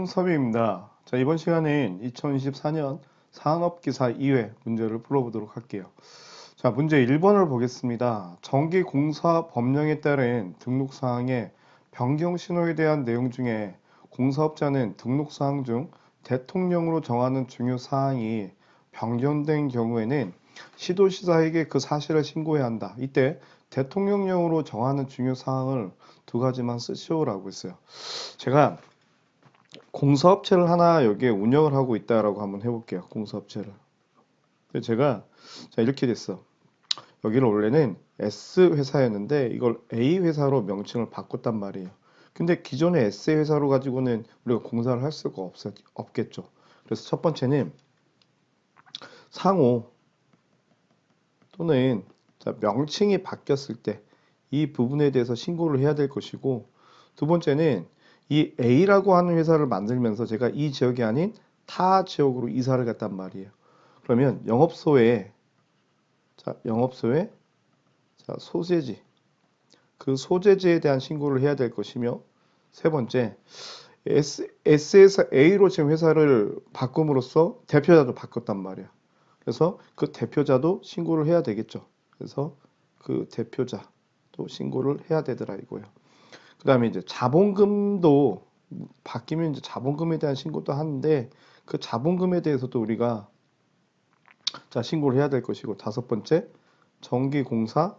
홍섭입니다. 자, 이번 시간엔 2024년 산업기사 2회 문제를 풀어보도록 할게요. 자, 문제 1번을 보겠습니다. 전기공사 법령에 따른 등록사항의 변경 신호에 대한 내용 중에 공사업자는 등록사항 중 대통령으로 정하는 중요 사항이 변경된 경우에는 시도시사에게 그 사실을 신고해야 한다. 이때 대통령령으로 정하는 중요 사항을 두 가지만 쓰시오라고 했어요. 제가 공사업체를 하나 여기에 운영을 하고 있다라고 한번 해볼게요. 공사업체를. 근데 제가 자 이렇게 됐어. 여기를 원래는 S 회사였는데 이걸 A 회사로 명칭을 바꿨단 말이에요. 근데 기존의 S 회사로 가지고는 우리가 공사를 할 수가 없겠죠. 그래서 첫 번째는 상호 또는 자, 명칭이 바뀌었을 때 이 부분에 대해서 신고를 해야 될 것이고, 두 번째는 이 A라고 하는 회사를 만들면서 제가 이 지역이 아닌 타 지역으로 이사를 갔단 말이에요. 그러면 영업소에 자, 소재지, 그 소재지에 대한 신고를 해야 될 것이며, 세 번째 S에서 A로 지금 회사를 바꿈으로써 대표자도 바꿨단 말이에요. 그래서 그 대표자도 신고를 해야 되겠죠. 그래서 그 대표자도 신고를 해야 되더라 이거예요. 그 다음에 이제 자본금도 바뀌면 이제 자본금에 대한 신고도 하는데 그 자본금에 대해서도 우리가 자 신고를 해야 될 것이고, 다섯 번째 전기공사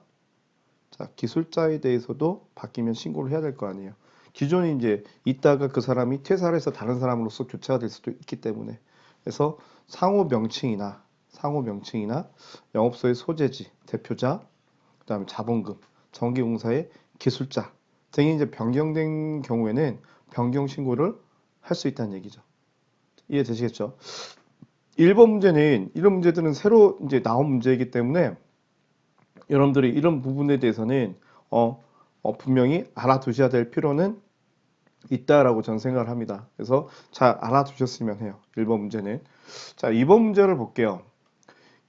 자 기술자에 대해서도 바뀌면 신고를 해야 될 거 아니에요. 기존에 이제 있다가 그 사람이 퇴사를 해서 다른 사람으로서 교체가 될 수도 있기 때문에, 그래서 상호 명칭이나 영업소의 소재지, 대표자, 그 다음에 자본금, 전기공사의 기술자 등이 이제 변경된 경우에는 변경 신고를 할 수 있다는 얘기죠. 이해되시겠죠? 1번 문제는 이런 문제들은 새로 이제 나온 문제이기 때문에 여러분들이 이런 부분에 대해서는 분명히 알아두셔야 될 필요는 있다라고 저는 생각을 합니다. 그래서 잘 알아두셨으면 해요. 1번 문제는. 자, 2번 문제를 볼게요.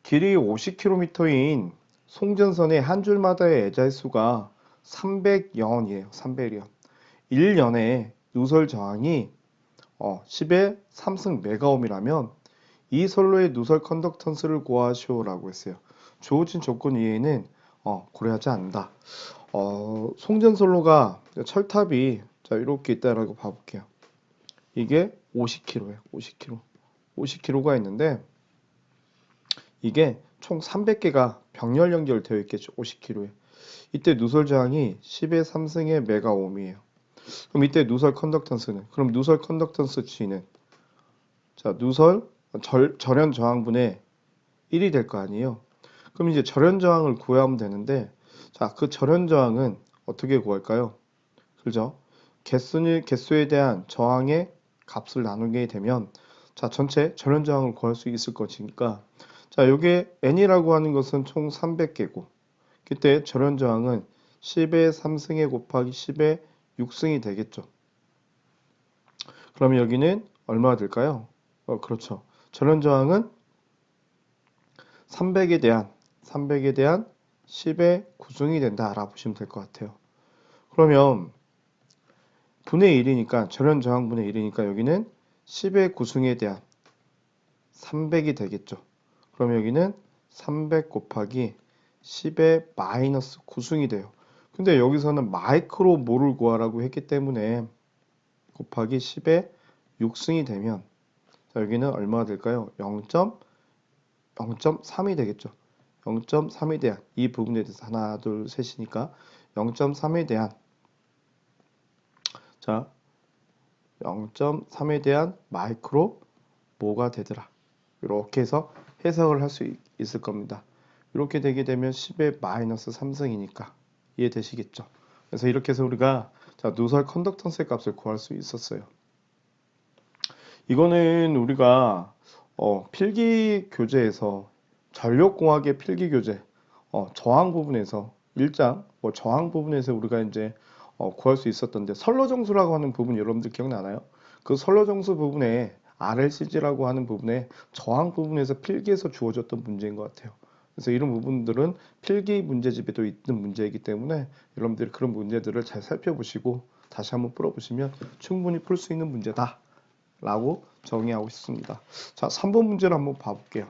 길이 50km인 송전선의 한 줄마다의 애자수가 300여원이에요. 300여. 1년에 누설 저항이 10의 3승 메가옴이라면 이 선로의 누설 컨덕턴스를 구하시오라고 했어요. 주어진 조건 이외에는 고려하지 않는다. 송전선로가 철탑이 자 이렇게 있다라고 봐볼게요. 이게 50km예요. 50km. 50km가 있는데 이게 총 300개가 병렬 연결되어 있겠죠. 50km에. 이때 누설 저항이 10의 3승의 메가옴이에요. 그럼 이때 누설 컨덕턴스는, 그럼 누설 컨덕턴스 G는 자 누설 절연 저항분의 1이 될 거 아니에요. 그럼 이제 절연 저항을 구하면 되는데, 자 그 절연 저항은 어떻게 구할까요? 그죠? 개수에 대한 저항의 값을 나누게 되면 자 전체 절연 저항을 구할 수 있을 것이니까, 자 요게 n이라고 하는 것은 총 300개고 그때 절연 저항은 10의 3승에 곱하기 10의 6승이 되겠죠. 그러면 여기는 얼마가 될까요? 그렇죠. 절연 저항은 300에 대한 10의 9승이 된다 알아보시면 될 것 같아요. 그러면 분의 1이니까 절연 저항 분의 1이니까 여기는 10의 9승에 대한 300이 되겠죠. 그러면 여기는 300 곱하기 10의 마이너스 9승이 돼요. 근데 여기서는 마이크로 몰을 구하라고 했기 때문에 곱하기 10의 6승이 되면 자, 여기는 얼마가 될까요? 0.3이 되겠죠. 0.3에 대한 이 부분에 대해서 하나 둘 셋이니까 0.3에 대한 자 0.3에 대한 마이크로 뭐가 되더라. 이렇게 해서 해석을 할 수 있을 겁니다. 이렇게 되게 되면 10의 마이너스 3승이니까 이해되시겠죠? 그래서 이렇게 해서 우리가 자, 누설 컨덕턴스의 값을 구할 수 있었어요. 이거는 우리가 필기 교재에서 전력공학의 필기 교재 저항 부분에서 1장 저항 부분에서 우리가 이제 구할 수 있었던데, 선로정수라고 하는 부분 여러분들 기억나나요? 그 선로정수 부분에 RLCG라고 하는 부분에 저항 부분에서 필기에서 주어졌던 문제인 것 같아요. 그래서 이런 부분들은 필기 문제집에도 있는 문제이기 때문에 여러분들이 그런 문제들을 잘 살펴보시고 다시 한번 풀어보시면 충분히 풀 수 있는 문제다 라고 정의하고 있습니다. 자, 3번 문제를 한번 봐볼게요.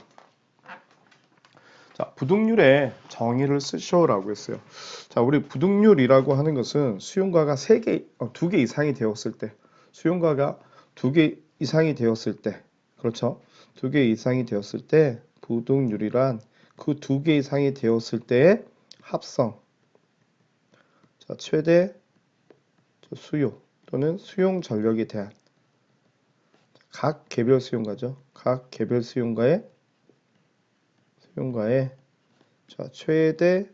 자, 부등률의 정의를 쓰시오라고 했어요. 자, 우리 부등률이라고 하는 것은 수용가가 2개 이상이 되었을 때, 수용가가 2개 이상이 되었을 때, 그렇죠? 2개 이상이 되었을 때, 부등률이란 그 2개 이상이 되었을 때의 합성, 자, 최대 수요 또는 수용 전력에 대한 각 개별 수용가죠. 각 개별 수용가의 자, 최대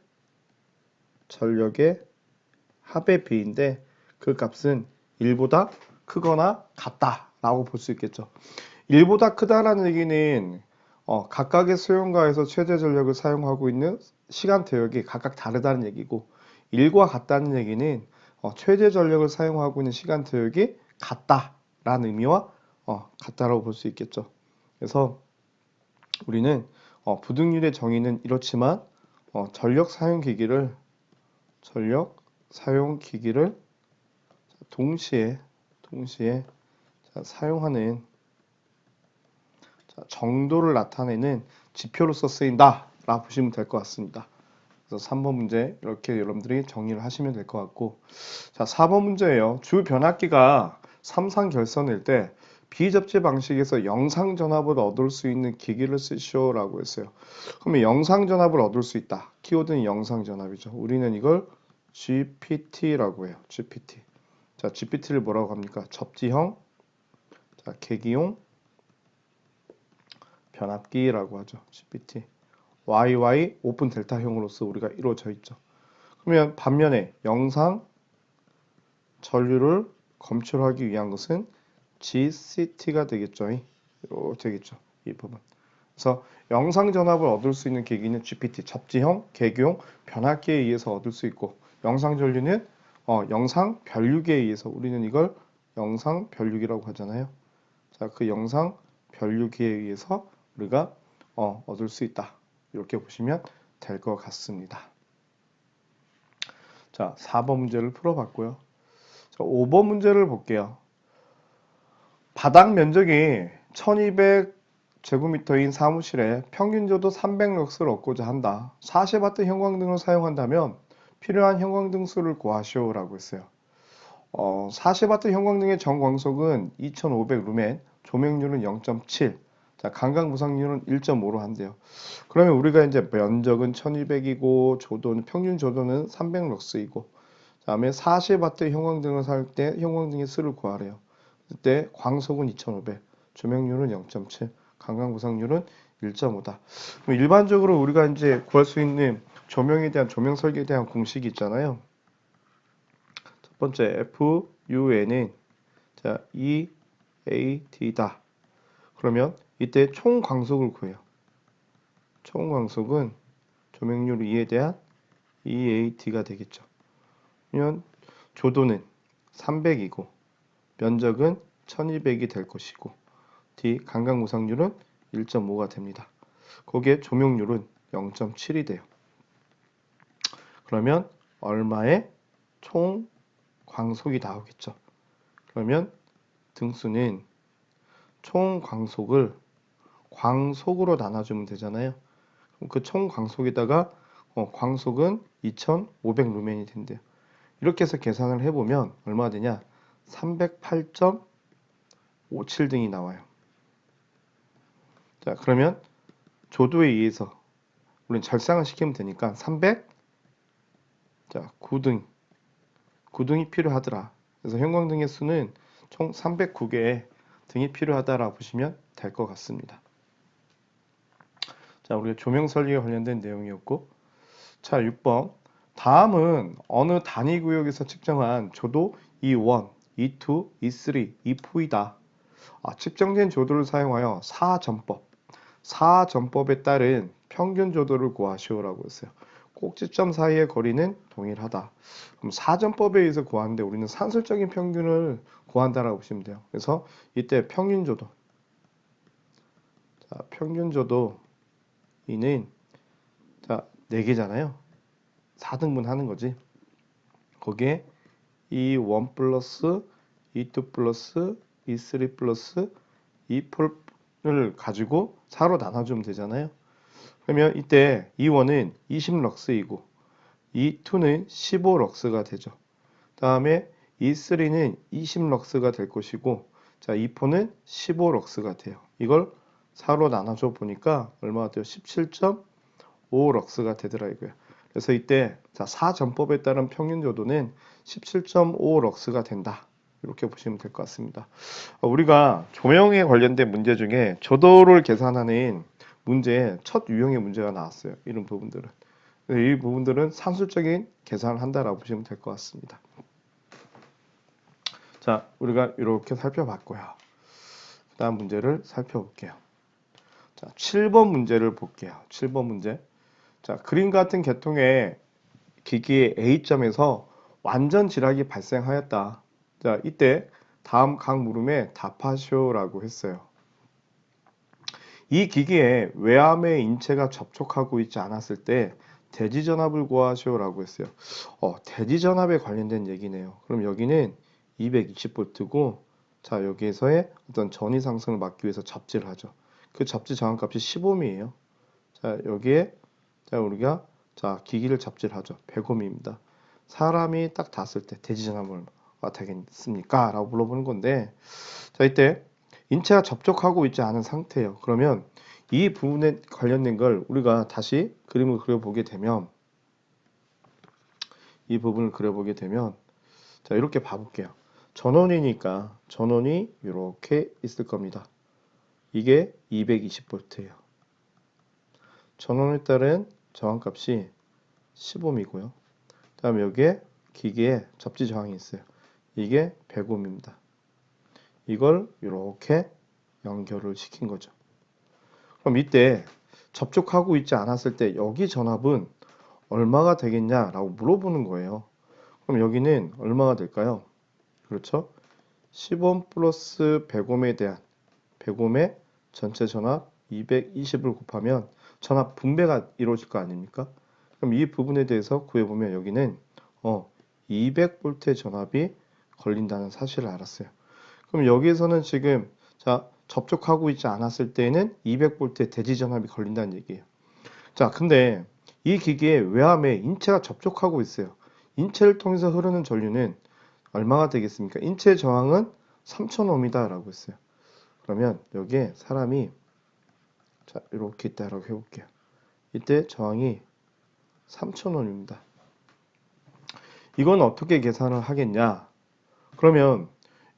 전력의 합의 비인데 그 값은 1보다 크거나 같다라고 볼 수 있겠죠. 1보다 크다라는 얘기는 각각의 수용가에서 최대 전력을 사용하고 있는 시간 대역이 각각 다르다는 얘기고 1과 같다는 얘기는 최대 전력을 사용하고 있는 시간 대역이 같다라는 의미와 같다라고 볼 수 있겠죠. 그래서 우리는 부등률의 정의는 이렇지만 전력 사용 기기를 동시에 사용하는 정도를 나타내는 지표로서 쓰인다라고 보시면 될 것 같습니다. 그래서 3번 문제 이렇게 여러분들이 정리를 하시면 될 것 같고, 자, 4번 문제예요. 주 변압기가 삼상결선일 때 비접지 방식에서 영상 전압을 얻을 수 있는 기기를 쓰시오라고 했어요. 그러면 영상 전압을 얻을 수 있다. 키워드는 영상 전압이죠. 우리는 이걸 GPT라고 해요. GPT. 자, GPT를 뭐라고 합니까? 접지형, 자, 계기용 변압기라고 하죠. GPT. YY 오픈 델타형으로서 우리가 이루어져 있죠. 그러면 반면에 영상 전류를 검출하기 위한 것은 GCT가 되겠죠. 이렇게 되겠죠. 이 부분. 그래서 영상 전압을 얻을 수 있는 계기는 GPT, 접지형, 계기용, 변압기에 의해서 얻을 수 있고, 영상 전류는 영상 변류기에 의해서 우리는 이걸 영상 변류기라고 하잖아요. 자, 그 영상 변류기에 의해서 우리가 얻을 수 있다. 이렇게 보시면 될 것 같습니다. 자, 4번 문제를 풀어봤고요. 자, 5번 문제를 볼게요. 바닥 면적이 1200제곱미터인 사무실에 평균 조도 300럭스를 얻고자 한다. 40W 형광등을 사용한다면 필요한 형광등 수를 구하시오라고 했어요. 40W 형광등의 전광속은 2500루멘, 조명률은 0.7, 자, 강강무상률은 1.5로 한대요. 그러면 우리가 이제 면적은 1200이고 조도는 평균 조도는 300럭스이고, 그다음에 40W 형광등을 살 때 형광등의 수를 구하래요. 그때 광속은 2500, 조명률은 0.7, 강강무상률은 1.5다. 일반적으로 우리가 이제 구할 수 있는 조명에 대한 조명 설계에 대한 공식이 있잖아요. 첫 번째 FUN은 자, EAT다. 그러면 이때 총 광속을 구해요. 총 광속은 조명률 2에 대한 EAT가 되겠죠. 그러면 조도는 300이고 면적은 1200이 될 것이고 D 강강무상률은 1.5가 됩니다. 거기에 조명률은 0.7이 돼요. 그러면 얼마의 총 광속이 나오겠죠. 그러면 등수는 총 광속을 광속으로 나눠주면 되잖아요. 그 총 광속에다가 광속은 2500루멘이 된대요. 이렇게 해서 계산을 해보면 얼마 되냐? 308.57등이 나와요. 자, 그러면 조도에 의해서 우리는 절상을 시키면 되니까 9등이 필요하더라. 그래서 형광등의 수는 총 309개의 등이 필요하다라고 보시면 될 것 같습니다. 자, 우리가 조명 설계에 관련된 내용이었고, 자, 6번. 다음은 어느 단위 구역에서 측정한 조도 E1, E2, E3, E4이다. 측정된 조도를 사용하여 사전법에 따른 평균 조도를 구하시오라고 했어요. 꼭지점 사이의 거리는 동일하다. 그럼 사전법에 의해서 구하는데 우리는 산술적인 평균을 구한다라고 보시면 돼요. 그래서 이때 평균 조도. 자, 평균 조도 이는 자, 4개잖아요. 4등분 하는 거지. 거기에 E1 플러스 E2 플러스 E3 플러스 E4를 가지고 4로 나눠주면 되잖아요. 그러면 이때 E1은 20럭스이고 E2는 15럭스가 되죠. 다음에 E3는 20럭스가 될 것이고, 자, E4는 15럭스가 돼요. 이걸 4로 나눠줘 보니까 얼마가 돼요? 17.5럭스가 되더라고요. 그래서 이때 자, 4전법에 따른 평균 조도는 17.5럭스가 된다. 이렇게 보시면 될 것 같습니다. 우리가 조명에 관련된 문제 중에 조도를 계산하는 문제, 첫 유형의 문제가 나왔어요. 이런 부분들은. 이 부분들은 산술적인 계산을 한다라고 보시면 될 것 같습니다. 자, 우리가 이렇게 살펴봤고요. 다음 문제를 살펴볼게요. 자, 7번 문제를 볼게요. 7번 문제. 자, 그림 같은 계통의 기기의 A점에서 완전 지락이 발생하였다. 자, 이때 다음 각 물음에 답하시오라고 했어요. 이 기기에 외암의 인체가 접촉하고 있지 않았을 때 대지전압을 구하시오라고 했어요. 대지전압에 관련된 얘기네요. 그럼 여기는 220V고, 자, 여기에서의 어떤 전위 상승을 막기 위해서 접지를 하죠. 그 접지 저항값이 10ohm이에요. 자, 여기에 자, 우리가 자, 기기를 접지를 하죠. 100ohm입니다. 사람이 딱 닿았을 때 대지전압을 되겠습니까? 라고 물어보는 건데, 자, 이때 인체가 접촉하고 있지 않은 상태예요. 그러면 이 부분에 관련된 걸 우리가 다시 그림을 그려보게 되면, 이 부분을 그려보게 되면, 자, 이렇게 봐볼게요. 전원이니까 전원이 이렇게 있을 겁니다. 이게 220V예요. 전원에 따른 저항값이 10ohm이고요. 다음에 여기에 기기에 접지 저항이 있어요. 이게 100ohm입니다. 이걸 이렇게 연결을 시킨 거죠. 그럼 이때 접촉하고 있지 않았을 때 여기 전압은 얼마가 되겠냐라고 물어보는 거예요. 그럼 여기는 얼마가 될까요? 그렇죠? 10ohm 플러스 100ohm에 대한 100ohm의 전체 전압 220을 곱하면 전압 분배가 이루어질 거 아닙니까? 그럼 이 부분에 대해서 구해보면 여기는 200V의 전압이 걸린다는 사실을 알았어요. 그럼 여기에서는 지금 자, 접촉하고 있지 않았을 때에는 200V의 대지 전압이 걸린다는 얘기예요. 자, 근데 이 기기에 외암에 인체가 접촉하고 있어요. 인체를 통해서 흐르는 전류는 얼마가 되겠습니까? 인체 저항은 3000ohm이다 라고 했어요. 그러면 여기에 사람이 자, 이렇게 있다라고 해볼게요. 이때 저항이 3000ohm입니다. 이건 어떻게 계산을 하겠냐? 그러면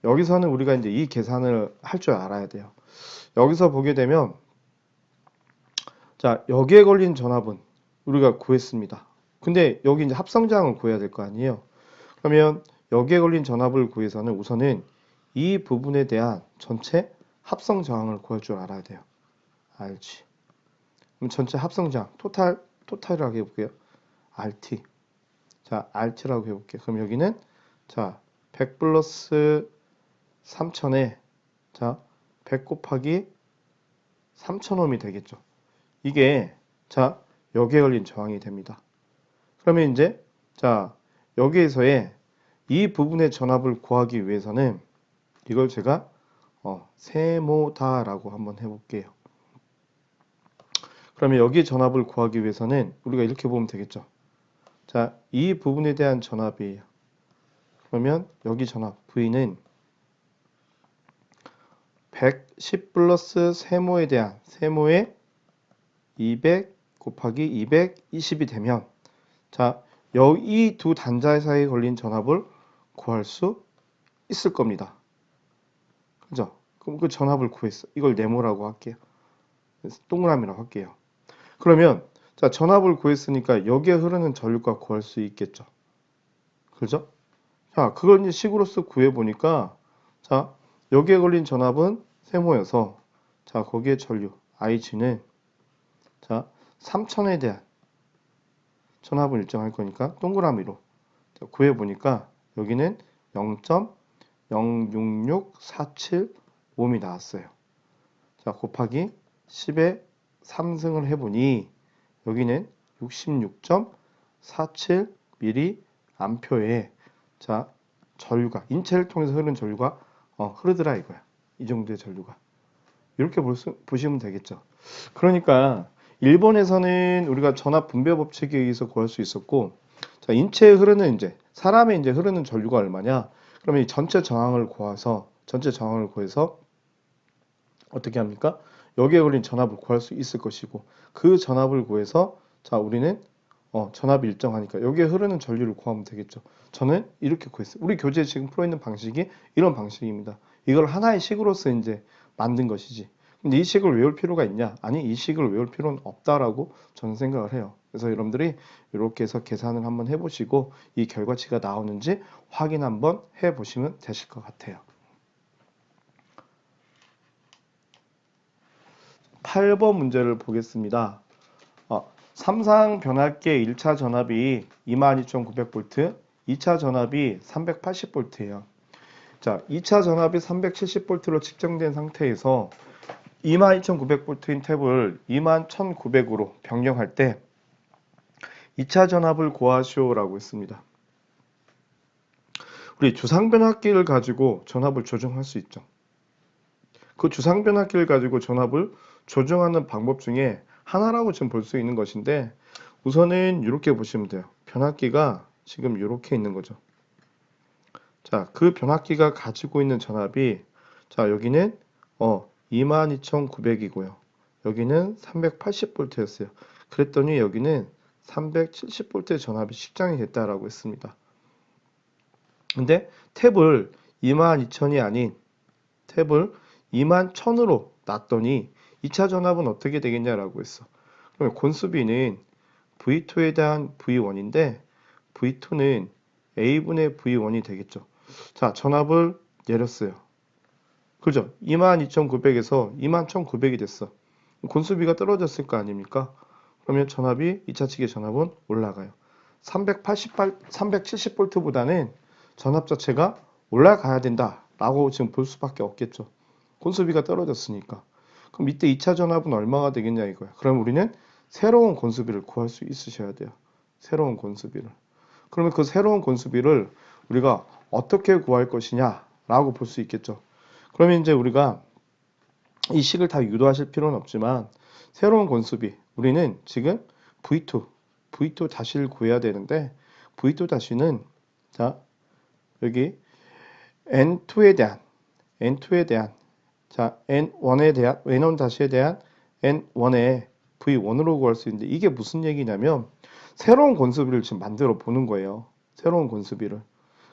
여기서는 우리가 이제 이 계산을 할 줄 알아야 돼요. 여기서 보게 되면 자, 여기에 걸린 전압은 우리가 구했습니다. 근데 여기 이제 합성저항을 구해야 될 거 아니에요. 그러면 여기에 걸린 전압을 구해서는 우선은 이 부분에 대한 전체 합성저항을 구할 줄 알아야 돼요. RG. 그럼 전체 합성저항 토탈이라고 해볼게요. RT. 자, RT라고 해볼게요. 그럼 여기는 자, 100 플러스 3000에 자, 100 곱하기 3000ohm이 되겠죠. 이게 자, 여기에 걸린 저항이 됩니다. 그러면 이제 자, 여기에서의 이 부분의 전압을 구하기 위해서는 이걸 제가 세모다라고 한번 해볼게요. 그러면 여기 전압을 구하기 위해서는 우리가 이렇게 보면 되겠죠. 자, 이 부분에 대한 전압이에요. 그러면 여기 전압 V는 110 플러스 세모에 대한 세모에 200 곱하기 220이 되면 자, 이 두 단자 사이에 걸린 전압을 구할 수 있을 겁니다. 그죠? 그럼 그 전압을 구했어. 이걸 네모라고 할게요. 동그라미라고 할게요. 그러면 자, 전압을 구했으니까 여기에 흐르는 전류값 구할 수 있겠죠. 그죠? 자, 그걸 이제 식으로서 구해보니까 자, 여기에 걸린 전압은 세모여서 자, 거기에 전류 IG는 자, 3000에 대한 전압을 일정할 거니까 동그라미로 구해보니까 여기는 0.06647ohm이 나왔어요. 자, 곱하기 10에 3승을 해보니 여기는 66.47mA에 자, 전류가 인체를 통해서 흐르는 전류가 흐르더라 이거야. 이 정도의 전류가. 이렇게 보시면 되겠죠. 그러니까 일본에서는 우리가 전압 분배 법칙에 의해서 구할 수 있었고, 자, 인체에 흐르는 이제 사람의 이제 흐르는 전류가 얼마냐? 그러면 이 전체 저항을 구해서 어떻게 합니까? 여기에 걸린 전압을 구할 수 있을 것이고, 그 전압을 구해서 자, 우리는 전압이 일정하니까 여기에 흐르는 전류를 구하면 되겠죠. 저는 이렇게 구했어요. 우리 교재에 지금 풀어 있는 방식이 이런 방식입니다. 이걸 하나의 식으로서 이제 만든 것이지. 근데 이 식을 외울 필요가 있냐? 아니, 이 식을 외울 필요는 없다라고 저는 생각을 해요. 그래서 여러분들이 이렇게 해서 계산을 한번 해보시고 이 결과치가 나오는지 확인 한번 해보시면 되실 것 같아요. 8번 문제를 보겠습니다. 삼상 변압기의 1차 전압이 22,900V, 2차 전압이 380V예요. 자, 2차 전압이 370V로 측정된 상태에서 22,900V인 탭을 21,900으로 변경할 때 2차 전압을 구하시오라고 했습니다. 우리 주상 변압기를 가지고 전압을 조정할 수 있죠. 그 주상 변압기를 가지고 전압을 조정하는 방법 중에 하나라고 지금 볼 수 있는 것인데, 우선은 이렇게 보시면 돼요. 변압기가 지금 이렇게 있는 거죠. 자, 그 변압기가 가지고 있는 전압이, 자, 여기는 22,900이고요. 여기는 380V였어요. 그랬더니 여기는 370V 전압이 측정이 됐다라고 했습니다. 근데 탭을 22,000이 아닌 탭을 21,000으로 놨더니 2차 전압은 어떻게 되겠냐라고 했어. 그러면 곤수비는 V2에 대한 V1인데 V2는 A분의 V1이 되겠죠. 자, 전압을 내렸어요. 그죠? 22,900에서 21,900이 됐어. 곤수비가 떨어졌을 거 아닙니까? 그러면 전압이 2차 측의 전압은 올라가요. 370V보다는 전압 자체가 올라가야 된다라고 지금 볼 수밖에 없겠죠. 곤수비가 떨어졌으니까. 그럼 이때 2차 전압은 얼마가 되겠냐 이거야. 그럼 우리는 새로운 곤수비를 구할 수 있으셔야 돼요. 새로운 곤수비를. 그러면 그 새로운 곤수비를 우리가 어떻게 구할 것이냐라고 볼 수 있겠죠. 그러면 이제 우리가 이 식을 다 유도하실 필요는 없지만 새로운 곤수비, 우리는 지금 V2 다시를 구해야 되는데 V2 다시는 자, 여기 N2에 대한 자, N1 다시에 대한 N1의 V1으로 구할 수 있는데 이게 무슨 얘기냐면 새로운 곤수비를 지금 만들어 보는 거예요. 새로운 곤수비를.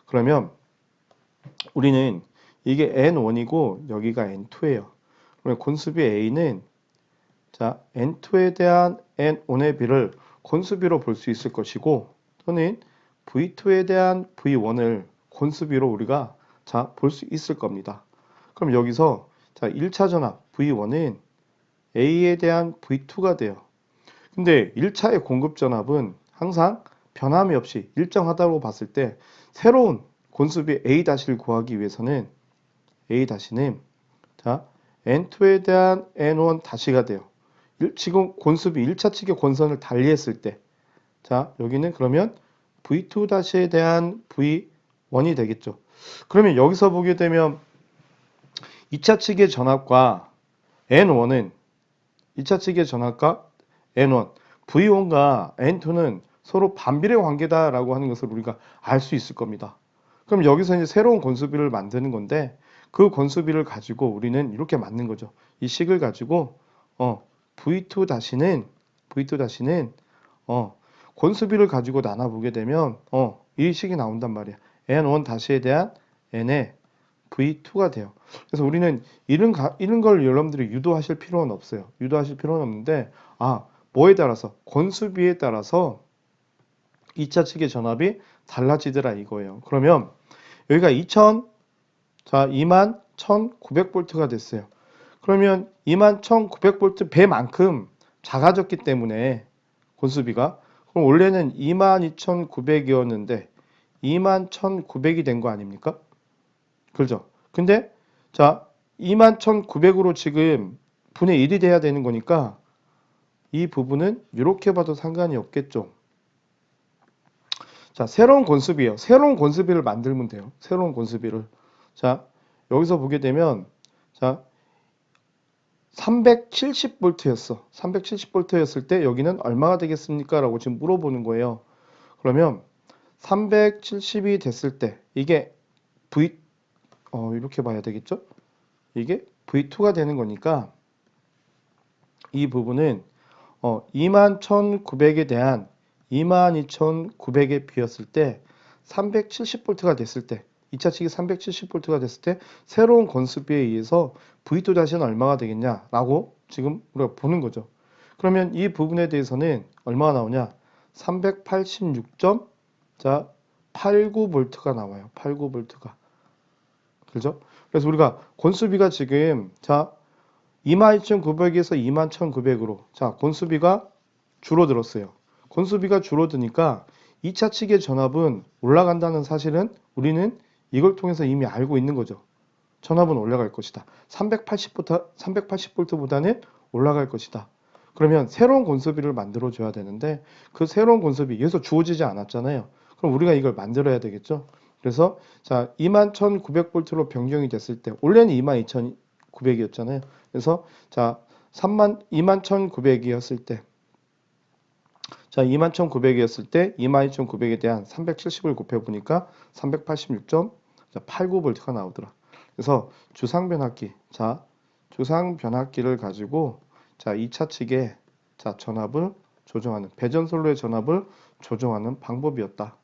그러면 우리는 이게 N1이고 여기가 N2예요. 그러면 곤수비 A는 자, N2에 대한 N1의 비를 곤수비로 볼 수 있을 것이고 또는 V2에 대한 V1을 곤수비로 우리가 자, 볼 수 있을 겁니다. 그럼 여기서 자, 1차 전압 V1은 A에 대한 V2가 돼요. 근데 1차의 공급 전압은 항상 변함이 없이 일정하다고 봤을 때 새로운 곤수비 A-를 구하기 위해서는 A-는 자, N2에 대한 N1-가 돼요. 지금 곤수비 1차 측의 곤선을 달리했을 때 자, 여기는 그러면 V2-에 대한 V1이 되겠죠. 그러면 여기서 보게 되면 2차 측의 전압과 N1은 2차 측의 전압과 N1, V1과 N2는 서로 반비례 관계다라고 하는 것을 우리가 알 수 있을 겁니다. 그럼 여기서 이제 새로운 곤수비를 만드는 건데 그 곤수비를 가지고 우리는 이렇게 맞는 거죠. 이 식을 가지고 V2-는 곤수비를 가지고 나눠보게 되면 이 식이 나온단 말이야. N1-에 대한 N의 V2가 돼요. 그래서 우리는 이런 걸 여러분들이 유도하실 필요는 없어요. 유도하실 필요는 없는데 뭐에 따라서 곤수비에 따라서 2차 측의 전압이 달라지더라 이거예요. 그러면 여기가 21,900V가 됐어요. 그러면 21,900V 배만큼 작아졌기 때문에 곤수비가 그럼 원래는 22,900이었는데 21,900이 된 거 아닙니까? 그렇죠? 근데 자 21,900으로 지금 분의 1이 돼야 되는 거니까 이 부분은 이렇게 봐도 상관이 없겠죠. 자, 새로운 곤수비예요. 새로운 곤수비를 만들면 돼요. 새로운 곤수비를. 자, 여기서 보게 되면 자 370V였어. 370V였을 때 여기는 얼마가 되겠습니까? 라고 지금 물어보는 거예요. 그러면 370이 됐을 때 이게 이렇게 봐야 되겠죠? 이게 V2가 되는 거니까 이 부분은 21,900에 대한 22,900에 비었을 때 370V가 됐을 때 2차 측이 370V가 됐을 때 새로운 건수비에 의해서 V2 자신은 얼마가 되겠냐라고 지금 우리가 보는 거죠. 그러면 이 부분에 대해서는 얼마가 나오냐? 386.89V가 나와요. 89V가. 그죠? 그래서 우리가 건수비가 지금 22,900에서 21,900으로 건수비가 줄어들었어요. 건수비가 줄어드니까 2차 측의 전압은 올라간다는 사실은 우리는 이걸 통해서 이미 알고 있는 거죠. 전압은 올라갈 것이다. 380V보다는 올라갈 것이다. 그러면 새로운 건수비를 만들어 줘야 되는데 그 새로운 건수비 여기서 주어지지 않았잖아요. 그럼 우리가 이걸 만들어야 되겠죠. 그래서 21,900V로 변경이 됐을 때 원래는 22,900이었잖아요. 그래서 21,900이었을 때 21,900이었을 때 22,900에 대한 370을 곱해보니까 386.89V가 나오더라. 그래서 주상변압기를 가지고 2차 측에 전압을 조정하는 배전솔로의 전압을 조정하는 방법이었다.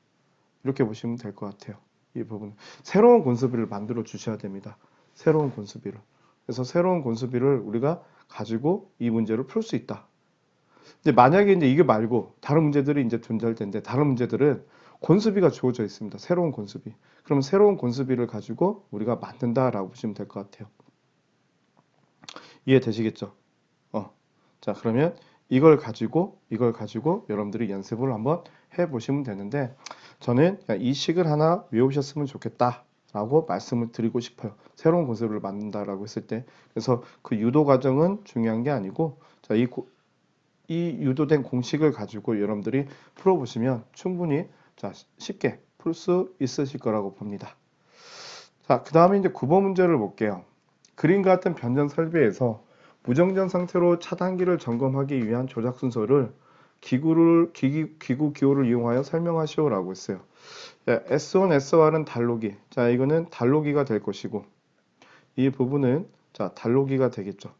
이렇게 보시면 될 것 같아요. 이 부분 새로운 건수비를 만들어 주셔야 됩니다. 새로운 건수비를. 그래서 새로운 건수비를 우리가 가지고 이 문제를 풀 수 있다. 근데 만약에 이제 이게 말고 다른 문제들이 이제 존재할 텐데 다른 문제들은 건수비가 주어져 있습니다. 새로운 건수비. 그럼 새로운 건수비를 가지고 우리가 만든다라고 보시면 될 것 같아요. 이해되시겠죠? 그러면 이걸 가지고 여러분들이 연습을 한번 해보시면 되는데 저는 이 식을 하나 외우셨으면 좋겠다라고 말씀을 드리고 싶어요. 새로운 건수비를 만든다라고 했을 때 그래서 그 유도 과정은 중요한 게 아니고 이 유도된 공식을 가지고 여러분들이 풀어보시면 충분히 쉽게 풀 수 있으실 거라고 봅니다. 그 다음에 이제 9번 문제를 볼게요. 그림과 같은 변전 설비에서 무정전 상태로 차단기를 점검하기 위한 조작 순서를 기구 기호를 이용하여 설명하시오 라고 했어요. S1, S1은 달로기. 이거는 달로기가 될 것이고 이 부분은 달로기가 되겠죠.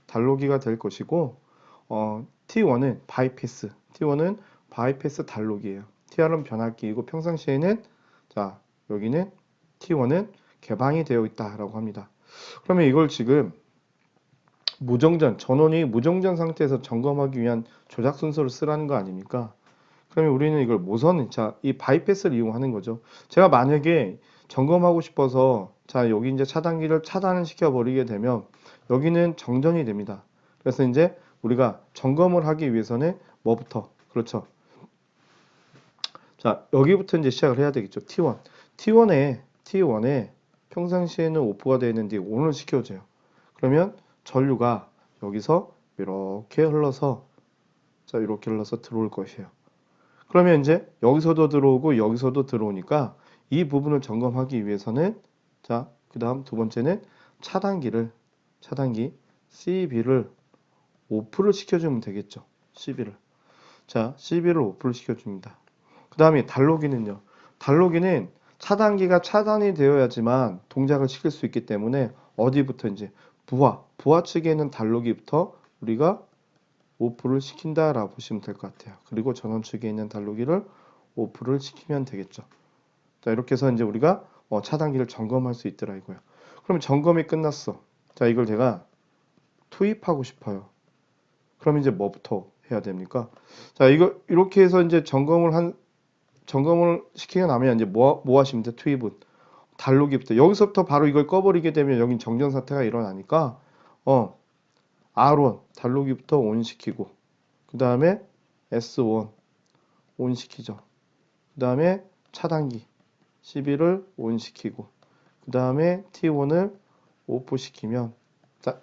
달로기가 될 것이고 T1은 바이패스. T1은 바이패스 달로기예요. TR은 변압기이고 평상시에는 여기는 T1은 개방이 되어 있다라고 합니다. 그러면 이걸 지금 전원이 무정전 상태에서 점검하기 위한 조작 순서를 쓰라는 거 아닙니까? 그러면 우리는 이걸 이 바이패스를 이용하는 거죠. 제가 만약에 점검하고 싶어서 여기 이제 차단기를 차단을 시켜버리게 되면 여기는 정전이 됩니다. 그래서 이제 우리가 점검을 하기 위해서는 뭐부터? 그렇죠. 여기부터 이제 시작을 해야 되겠죠. T1. T1에 평상시에는 오프가 되어 있는데 ON을 시켜줘요. 그러면 전류가 여기서 이렇게 흘러서 이렇게 흘러서 들어올 것이에요. 그러면 이제 여기서도 들어오고 여기서도 들어오니까 이 부분을 점검하기 위해서는 그 다음 두 번째는 차단기 CB를 오프를 시켜주면 되겠죠. CB를 오프를 시켜줍니다. 그 다음에 달로기는요. 달로기는 차단기가 차단이 되어야지만 동작을 시킬 수 있기 때문에 어디부터 이제 부하 측에 있는 달로기부터 우리가 오프를 시킨다라고 보시면 될 것 같아요. 그리고 전원 측에 있는 달로기를 오프를 시키면 되겠죠. 이렇게 해서 이제 우리가 차단기를 점검할 수 있더라 이거예요. 그럼 점검이 끝났어. 이걸 제가 투입하고 싶어요. 그럼 이제 뭐부터 해야 됩니까? 이거 이렇게 해서 이제 점검을 시키고 나면 이제 뭐 하시면 돼? 투입은 달로기부터 여기서부터 바로 이걸 꺼버리게 되면 여긴 정전 사태가 일어나니까 R1 달로기부터 온 시키고 그 다음에 S1 온 시키죠. 그 다음에 차단기 12를 온 시키고 그 다음에 T1을 오프 시키면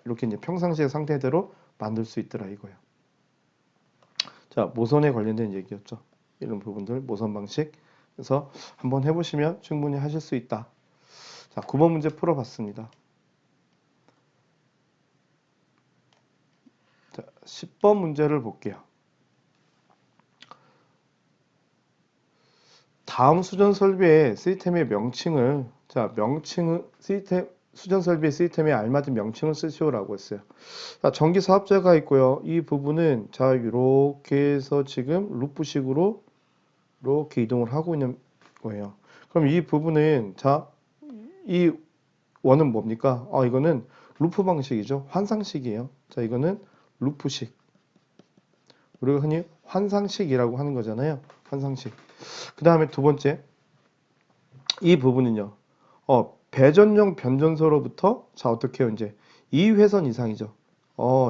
이렇게 이제 평상시의 상태대로 만들 수 있더라 이거예요. 모선에 관련된 얘기였죠. 이런 부분들 모선 방식. 그래서 한번 해보시면 충분히 하실 수 있다. 자, 9번 문제 풀어봤습니다. 자, 10번 문제를 볼게요. 다음 수전 설비의 시스템의 명칭을, 자, 수전 설비의 시스템에 알맞은 명칭을 쓰시오라고 했어요. 자, 전기 사업자가 있고요. 이 부분은, 자, 이렇게 해서 지금 루프식으로 이렇게 이동을 하고 있는 거예요. 그럼 이 부분은, 자, 이 원은 뭡니까? 이거는 루프 방식이죠. 환상식이에요. 자, 이거는 루프식. 우리가 흔히 환상식이라고 하는 거잖아요. 환상식. 그 다음에 두 번째, 이 부분은요. 배전용 변전소로부터, 자, 어떻게 해요? 이제 2회선 이상이죠.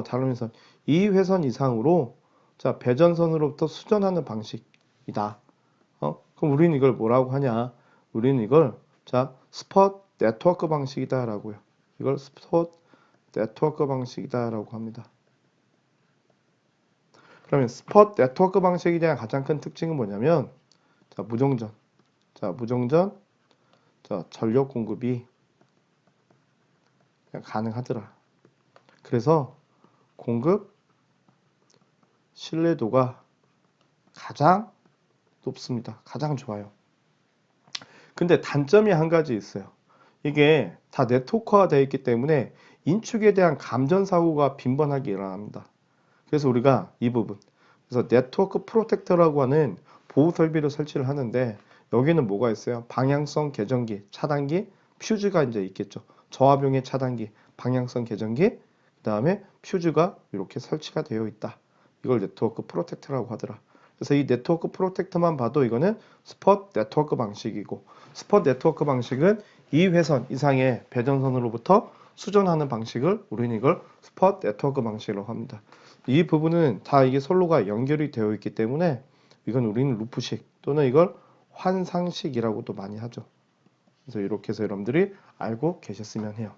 다른 회선. 2회선 이상으로, 자, 배전선으로부터 수전하는 방식이다. 그럼 우리는 이걸 뭐라고 하냐? 우리는 이걸, 자, 스폿 네트워크 방식이다라고요. 이걸 스폿 네트워크 방식이다라고 합니다. 그러면 스폿 네트워크 방식에 대한 가장 큰 특징은 뭐냐면, 자, 무정전. 자, 무정전, 자, 전력 공급이 가능하더라. 그래서 공급 신뢰도가 가장 높습니다. 가장 좋아요. 근데 단점이 한 가지 있어요. 이게 다 네트워크화 되어 있기 때문에 인축에 대한 감전 사고가 빈번하게 일어납니다. 그래서 우리가 이 부분, 그래서 네트워크 프로텍터라고 하는 보호 설비를 설치를 하는데, 여기는 뭐가 있어요? 방향성 계전기, 차단기, 퓨즈가 이제 있겠죠. 저하병의 차단기, 방향성 계전기, 그 다음에 퓨즈가 이렇게 설치가 되어 있다. 이걸 네트워크 프로텍터라고 하더라. 그래서 이 네트워크 프로텍터만 봐도 이거는 스폿 네트워크 방식이고, 스폿 네트워크 방식은 2회선 이상의 배전선으로부터 수전하는 방식을 우리는 이걸 스폿 네트워크 방식이라고 합니다. 이 부분은 다 이게 선로가 연결이 되어 있기 때문에 이건 우리는 루프식 또는 이걸 환상식이라고도 많이 하죠. 그래서 이렇게 해서 여러분들이 알고 계셨으면 해요.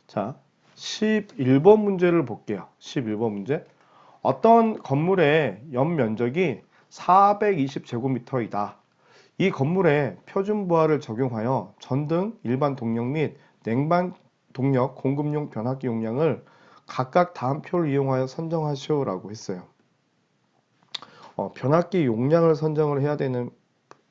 자, 11번 문제를 볼게요. 11번 문제. 어떤 건물의 연면적이 420제곱미터이다. 이 건물에 표준부하를 적용하여 전등, 일반 동력 및 냉방 동력 공급용 변압기 용량을 각각 다음 표를 이용하여 선정하시오라고 했어요. 변압기 용량을 선정을 해야 되는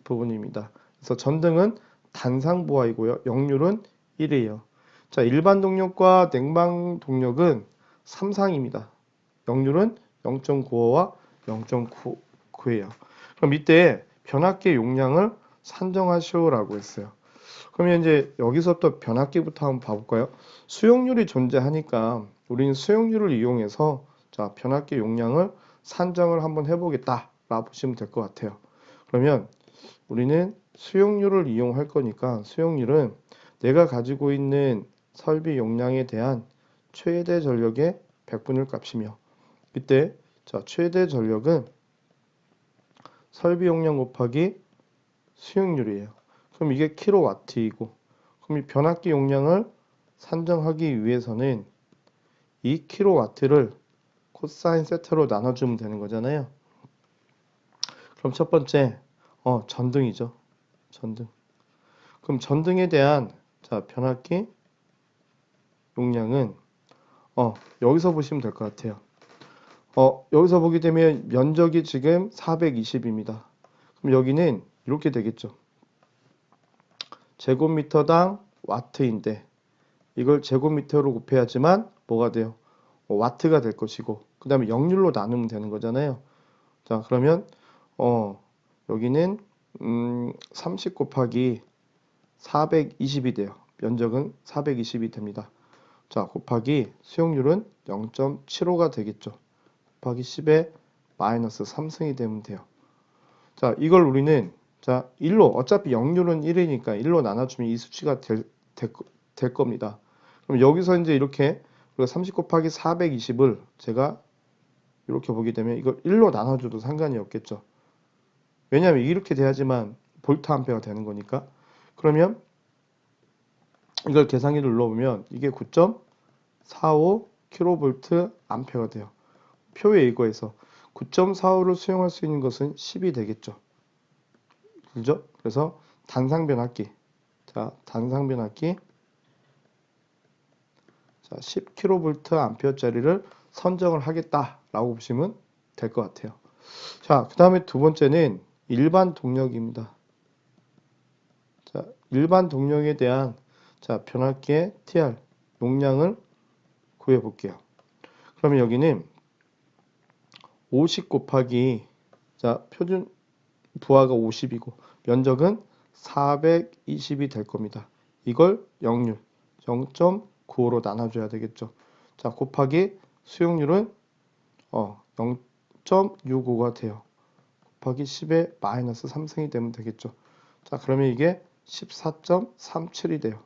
부분입니다. 그래서 전등은 단상부하이고요. 역률은 1이에요. 자, 일반 동력과 냉방 동력은 3상입니다. 역률은 0.95와 0.99예요. 그럼 이때 변압기 용량을 산정하시오라고 했어요. 그러면 이제 여기서부터 변압기부터 한번 봐볼까요? 수용률이 존재하니까 우리는 수용률을 이용해서, 자, 변압기 용량을 산정을 한번 해보겠다 라 보시면 될 것 같아요. 그러면 우리는 수용률을 이용할 거니까 수용률은 내가 가지고 있는 설비 용량에 대한 최대 전력의 100분의 1 값이며, 이때, 자, 최대 전력은 설비 용량 곱하기 수용률이에요. 그럼 이게 킬로와트이고, 그럼 이 변압기 용량을 산정하기 위해서는 이 킬로와트를 코사인 세타로 나눠주면 되는 거잖아요. 그럼 첫 번째, 전등이죠. 전등. 그럼 전등에 대한, 자, 변압기 용량은, 여기서 보시면 될 것 같아요. 여기서 보게 되면 면적이 지금 420입니다. 그럼 여기는 이렇게 되겠죠. 제곱미터당 와트인데 이걸 제곱미터로 곱해야지만 뭐가 돼요? 와트가 될 것이고, 그 다음에 역률로 나누면 되는 거잖아요. 자, 그러면 여기는 30 곱하기 420이 돼요. 면적은 420이 됩니다. 자, 곱하기 수용률은 0.75가 되겠죠. 곱하기 10에 마이너스 3승이 되면 돼요. 자, 이걸 우리는, 자, 1로, 어차피 역률은 1이니까 1로 나눠주면 이 수치가 될 겁니다. 그럼 여기서 이제 이렇게 우리가 30 곱하기 420을 제가 이렇게 보게 되면 이걸 1로 나눠줘도 상관이 없겠죠. 왜냐하면 이렇게 돼야지만 볼트 암페어가 되는 거니까. 그러면 이걸 계산기를 눌러보면 이게 9.45 킬로볼트 암페어가 돼요. 표에 이거에서 9.45를 수용할 수 있는 것은 10이 되겠죠. 그죠? 그래서 단상 변압기. 자, 단상 변압기. 자, 10kVA짜리를 선정을 하겠다라고 보시면 될 것 같아요. 자, 그 다음에 두 번째는 일반 동력입니다. 자, 일반 동력에 대한 자, 변압기의 TR 용량을 구해 볼게요. 그러면 여기는 50 곱하기 자, 표준 부하가 50이고 면적은 420이 될 겁니다. 이걸 역률 0.95로 나눠줘야 되겠죠. 자, 곱하기 수용률은 0.65가 돼요. 곱하기 10의 마이너스 3승이 되면 되겠죠. 자, 그러면 이게 14.37이 돼요.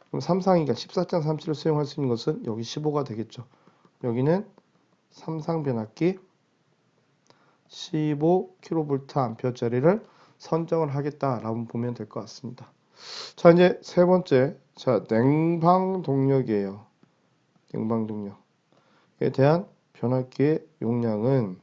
그럼 3상이니까 14.37을 수용할 수 있는 것은 여기 15가 되겠죠. 여기는 3상 변압기 15kVA짜리를 선정을 하겠다라고 보면 될 것 같습니다. 자, 이제 세 번째, 자, 냉방 동력이에요. 냉방 동력에 대한 변압기의 용량은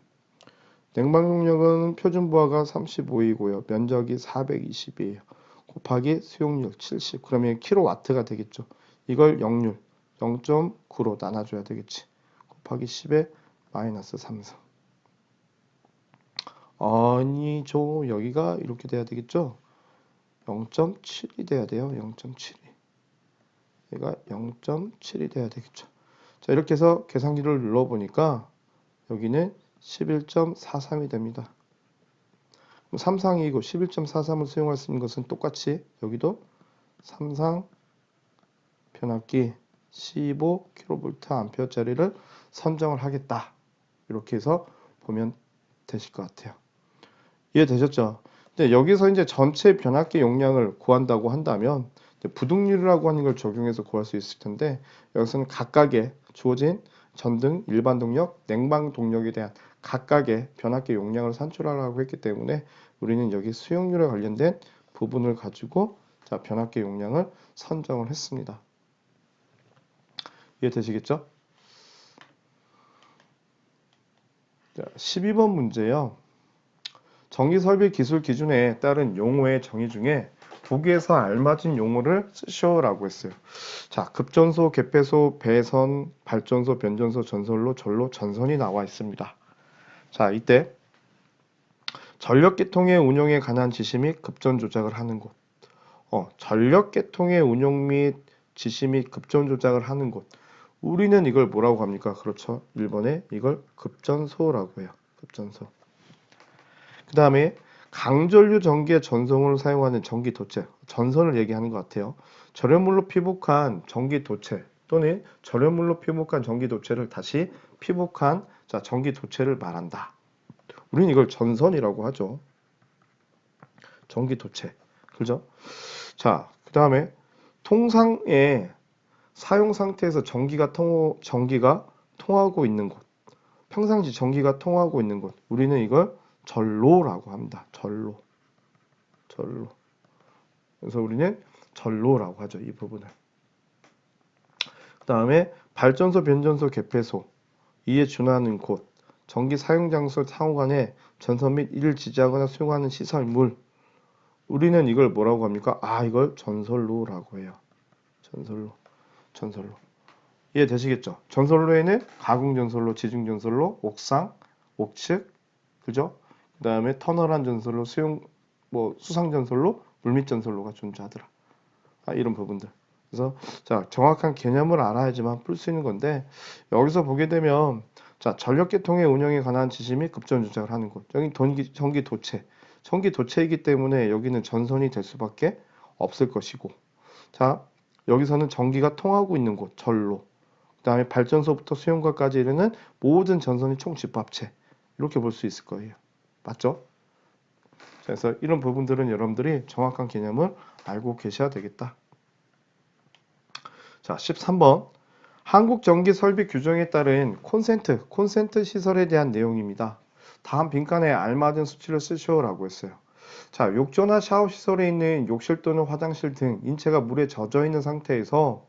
냉방 동력은 표준 부하가 35이고요. 면적이 420이에요. 곱하기 수용률 70. 그러면 킬로와트가 되겠죠. 이걸 역률 0.9로 나눠줘야 되겠지. 곱하기 10의 마이너스 3승. 아니죠. 여기가 이렇게 돼야 되겠죠. 0.7이 돼야 돼요. 0.7이. 얘가 0.7이 돼야 되겠죠. 자, 이렇게 해서 계산기를 눌러보니까 여기는 11.43이 됩니다. 3상이고 11.43을 수용할 수 있는 것은 똑같이 여기도 3상 변압기 15kVA짜리를 선정을 하겠다. 이렇게 해서 보면 되실 것 같아요. 이해되셨죠? 근데 여기서 이제 전체 변압기 용량을 구한다고 한다면 부등률이라고 하는 걸 적용해서 구할 수 있을 텐데 여기서는 각각의 주어진 전등, 일반 동력, 냉방 동력에 대한 각각의 변압기 용량을 산출하라고 했기 때문에 우리는 여기 수용률에 관련된 부분을 가지고 자, 변압기 용량을 선정을 했습니다. 이해되시겠죠? 자, 12번 문제요. 전기설비 기술 기준에 따른 용어의 정의 중에 보기에서 알맞은 용어를 쓰시오라고 했어요. 자, 급전소, 개폐소, 배선, 발전소, 변전소, 전선로, 전로, 전선이 나와 있습니다. 자, 이때 전력계통의 운용에 관한 지시 및 급전 조작을 하는 곳. 전력계통의 운용 및 지시 및 급전 조작을 하는 곳. 우리는 이걸 뭐라고 합니까? 그렇죠. 1번에 이걸 급전소라고 해요. 급전소. 그 다음에 강전류 전기의 전송을 사용하는 전기 도체, 전선을 얘기하는 것 같아요. 절연물로 피복한 전기 도체 또는 절연물로 피복한 전기 도체를 다시 피복한 자, 전기 도체를 말한다. 우리는 이걸 전선이라고 하죠. 전기 도체. 그죠? 자, 그 다음에 통상의 사용 상태에서 전기가 통하고 있는 곳. 평상시 전기가 통하고 있는 곳. 우리는 이걸 전로라고 합니다. 전로. 그래서 우리는 전로라고 하죠. 이 부분을. 그 다음에 발전소, 변전소, 개폐소. 이에 준하는 곳. 전기 사용 장소 상호 간에 전선 및 이를 지지하거나 수용하는 시설물. 우리는 이걸 뭐라고 합니까? 이걸 전선로라고 해요. 전선로. 이해되시겠죠? 전선로에는 가공전선로, 지중전선로, 옥상, 옥측, 그죠? 그 다음에 터널한 전선로, 수상전선로, 물밑전선로가 존재하더라. 이런 부분들. 그래서 자, 정확한 개념을 알아야지만 풀 수 있는 건데 여기서 보게 되면 자, 전력계통의 운영에 관한 지시 및 급전 조작을 하는 곳. 여기 전기 도체. 전기 도체이기 때문에 여기는 전선이 될 수밖에 없을 것이고. 자, 여기서는 전기가 통하고 있는 곳, 전로. 그 다음에 발전소부터 수용관까지 이르는 모든 전선이 총 집합체. 이렇게 볼 수 있을 거예요. 맞죠? 그래서 이런 부분들은 여러분들이 정확한 개념을 알고 계셔야 되겠다. 자, 13번. 한국전기설비 규정에 따른 콘센트 시설에 대한 내용입니다. 다음 빈칸에 알맞은 수치를 쓰시오라고 했어요. 자, 욕조나 샤워 시설에 있는 욕실 또는 화장실 등 인체가 물에 젖어 있는 상태에서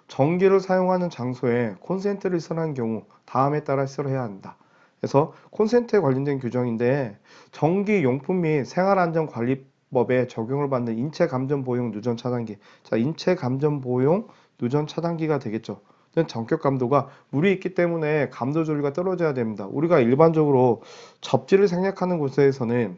전기를 사용하는 장소에 콘센트를 시설하는 경우 다음에 따라 시설해야 한다. 그래서 콘센트에 관련된 규정인데 전기용품 및 생활안전관리법 법에 적용을 받는 인체 감전 보용 누전 차단기. 자, 인체 감전 보용 누전 차단기가 되겠죠. 전격 감도가 물이 있기 때문에 감도 조류가 떨어져야 됩니다. 우리가 일반적으로 접지를 생략하는 곳에서는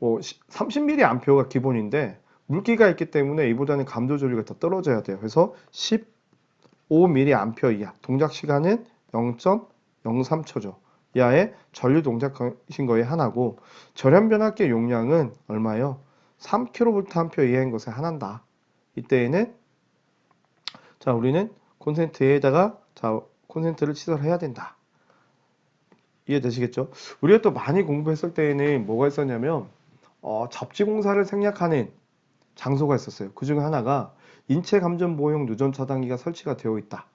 30mA가 기본인데 물기가 있기 때문에 이보다는 감도 조류가 더 떨어져야 돼요. 그래서 15mA 이하, 동작 시간은 0.03초죠. 이하의 전류 동작하신 거에 하나고, 절연 변압기 용량은 얼마요? 3kVA 이하인 것에 하나다. 이때에는 자, 우리는 콘센트에다가 콘센트를 시설해야 된다. 이해되시겠죠? 우리가 또 많이 공부했을 때에는 뭐가 있었냐면 접지 공사를 생략하는 장소가 있었어요. 그 중에 하나가 인체 감전 보용 누전 차단기가 설치가 되어 있다.